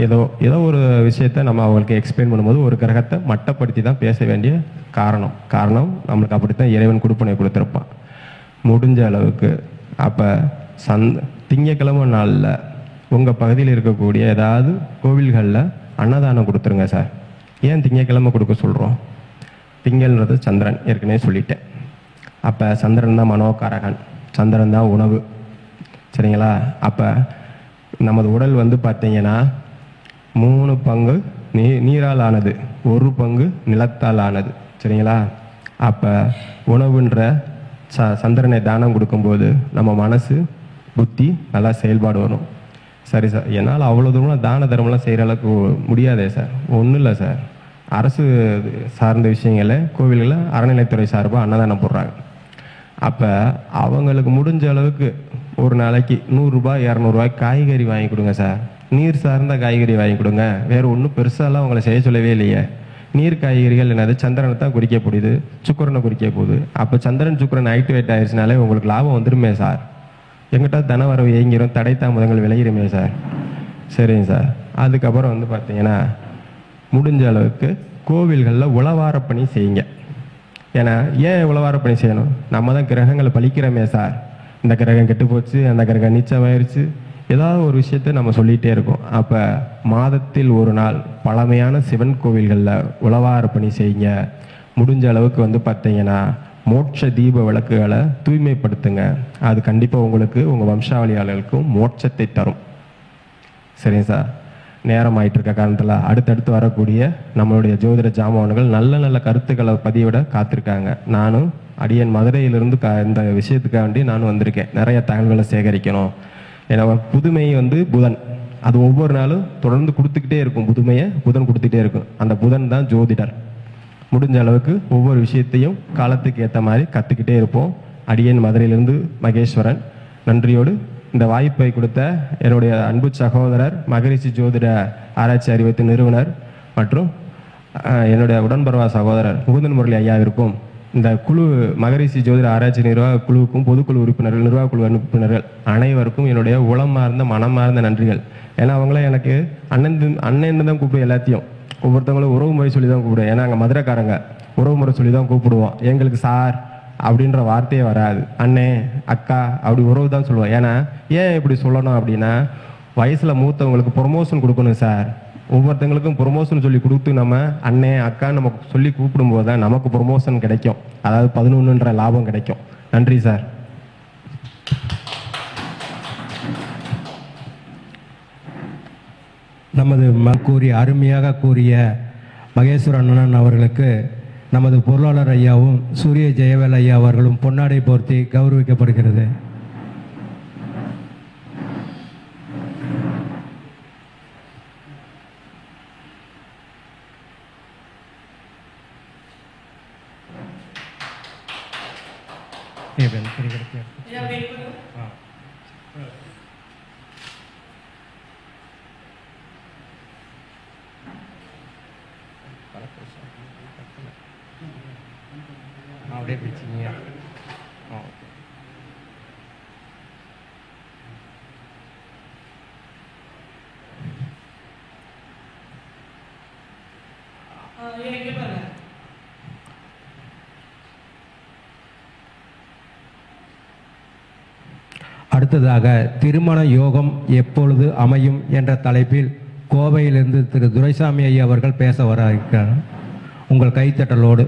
ஏதோ ஒரு விஷயத்த நம்ம அவங்களுக்கு எக்ஸ்பிளைன் பண்ணும்போது ஒரு கிரகத்தை மட்டப்படுத்தி தான் பேச வேண்டிய காரணம் நம்மளுக்கு அப்படித்தான் இறைவன் கொடுப்பனை கொடுத்துருப்பான். முடிஞ்ச அளவுக்கு அப்போ திங்கக்கிழமை நாளில் உங்கள் பகுதியில் இருக்கக்கூடிய ஏதாவது கோவில்களில் அன்னதானம் கொடுத்துருங்க சார். ஏன் திங்கக்கிழமை கொடுக்க சொல்கிறோம்? திங்கள்ன்றது சந்திரன், ஏற்கனவே சொல்லிட்டேன். அப்போ சந்திரன் தான் மனோகாரகன், சந்திரன் தான் உணவு. சரிங்களா? அப்போ நமது உடல் வந்து பார்த்தீங்கன்னா 3 பங்கு நீரால் ஆனது, 1 பங்கு நிலத்தால் ஆனது. சரிங்களா? அப்போ உணவுன்ற சந்திரனை தானம் கொடுக்கும்போது நம்ம மனசு புத்தி நல்லா செயல்பாடு வரும். சரி சார், என்னால் அவ்வளோ தூரம் தான தர்மம்லாம் செய்கிற அளவுக்கு முடியாதே சார். ஒன்றும் இல்லை சார், அரசு சார்ந்த விஷயங்களில் கோவில்களில் அறநிலைத்துறை சார்பாக அன்னதானம் போடுறாங்க. அப்போ அவங்களுக்கு முடிஞ்ச அளவுக்கு ஒரு நாளைக்கு 100 ரூபாய் 200 ரூபாய் காய்கறி வாங்கி கொடுங்க சார். நீர் சார்ந்த காய்கறி வாங்கி கொடுங்க. வேறு ஒன்றும் பெருசாலாம் அவங்கள செய்ய சொல்லவே இல்லையே. நீர் காய்கறிகள் என்னது சந்திரனை தான் குறிக்க போகுது, சுக்கரனை குறிக்க போகுது. அப்போ சந்திரன் சுக்கரன் ஆக்டிவேட் ஆயிடுச்சுனாலே உங்களுக்கு லாபம் வந்துருமே சார். எங்கிட்ட தன வரவு இயங்கிரும், தடை தாமதங்கள் விளையிறுமே சார். சரிங்க சார். அதுக்கப்புறம் வந்து பார்த்தீங்கன்னா முடிஞ்ச அளவுக்கு கோவில்களில் உளவார பணி செய்யுங்க. ஏன்னா ஏன் உளவார பணி செய்யணும்? நம்ம தான் கிரகங்களை பழிக்கிறோமே சார். இந்த கிரகம் கெட்டு போச்சு, அந்த கிரகம் நீச்சமாயிருச்சு, ஏதாவது ஒரு விஷயத்த நம்ம சொல்லிகிட்டே இருக்கோம். அப்போ மாதத்தில் ஒரு நாள் பழமையான சிவன் கோவில்களில் உளவார பணி செய்யுங்க. முடிஞ்ச அளவுக்கு வந்து பார்த்தீங்கன்னா மோட்ச தீப விளக்குகளை தூய்மைப்படுத்துங்க. அது கண்டிப்பாக உங்களுக்கு உங்கள் வம்சாவளியாளர்களுக்கும் மோட்சத்தை தரும். சரிங்க சார். நேரம் ஆகிட்டு இருக்க காரணத்தில் அடுத்தடுத்து வரக்கூடிய நம்மளுடைய ஜோதிட ஜாமான்கள் நல்ல நல்ல கருத்துக்களை பதிவிட காத்திருக்காங்க. நானும் அடியன் மதுரையிலிருந்து இந்த விஷயத்துக்காண்டி நானும் வந்திருக்கேன். நிறைய தகவல்களை சேகரிக்கணும். ஏன்னா புதுமை வந்து புதன், அது ஒவ்வொரு நாளும் தொடர்ந்து கொடுத்துக்கிட்டே இருக்கும். புதுமையை புதன் கொடுத்துக்கிட்டே இருக்கும். அந்த புதன் தான் ஜோதிடர். முடிஞ்ச அளவுக்கு ஒவ்வொரு விஷயத்தையும் காலத்துக்கு ஏற்ற மாதிரி கற்றுக்கிட்டே இருப்போம். அடியன் மதுரையிலிருந்து மகேஸ்வரன். நன்றியோடு இந்த வாய்ப்பை கொடுத்த என்னுடைய அன்பு சகோதரர் மகரிஷி ஜோதிட ஆராய்ச்சி அறிவித்து நிறுவனர் மற்றும் என்னுடைய உடன்பரவா சகோதரர் முகுந்தன் முரளி ஐயாவிற்கும், இந்த குழு மகரிஷி ஜோதிட ஆராய்ச்சி நிர்வாக குழுவுக்கும், பொதுக்குழு உறுப்பினர்கள், நிர்வாக குழு உறுப்பினர்கள் அனைவருக்கும் என்னுடைய உளமார்ந்த மனமார்ந்த நன்றிகள். ஏன்னா அவங்கள எனக்கு அண்ணன் தான் கூப்பிடுவோம். எல்லாத்தையும் ஒவ்வொருத்தவங்களும் உறவு முறை சொல்லி தான் கூப்பிடுவோம். ஏன்னா அங்கே மதுரைக்காரங்க உறவு முறை சொல்லி தான் கூப்பிடுவோம். எங்களுக்கு சார் அப்படின்ற வார்த்தையே வராது. அண்ணே அக்கா அப்படி உறவு தான் சொல்லுவோம். ஏன்னா ஏன் இப்படி சொல்லணும் அப்படின்னா, வயசில் மூத்தவங்களுக்கு ப்ரொமோஷன் கொடுக்கணும் சார். ஒவ்வொருத்தங்களுக்கும் ப்ரொமோஷன் சொல்லி கொடுத்து நம்ம அண்ணே அக்கான்னு நம்ம சொல்லி கூப்பிடும்போது தான் நமக்கு ப்ரொமோஷன் கிடைக்கும். அதாவது 11ன்ற லாபம் கிடைக்கும். நன்றி சார். நமது அருமையாக கூறிய மகேஸ்வரன் அண்ணன் அவர்களுக்கு நமது பொருளாளர் ஐயாவும் சூரிய ஜெயவேல் ஐயா அவர்களும் பொன்னாடை போர்த்தி கௌரவிக்கப்படுகிறது. அப்படியே பிடிச்சிங்க. அடுத்ததாக திருமண யோகம் எப்பொழுது அமையும் என்ற தலைப்பில் கோவையிலிருந்து திரு துரைசாமி ஐயா அவர்கள் பேச வர இருக்கிறார். உங்கள் கைத்தட்டலோடு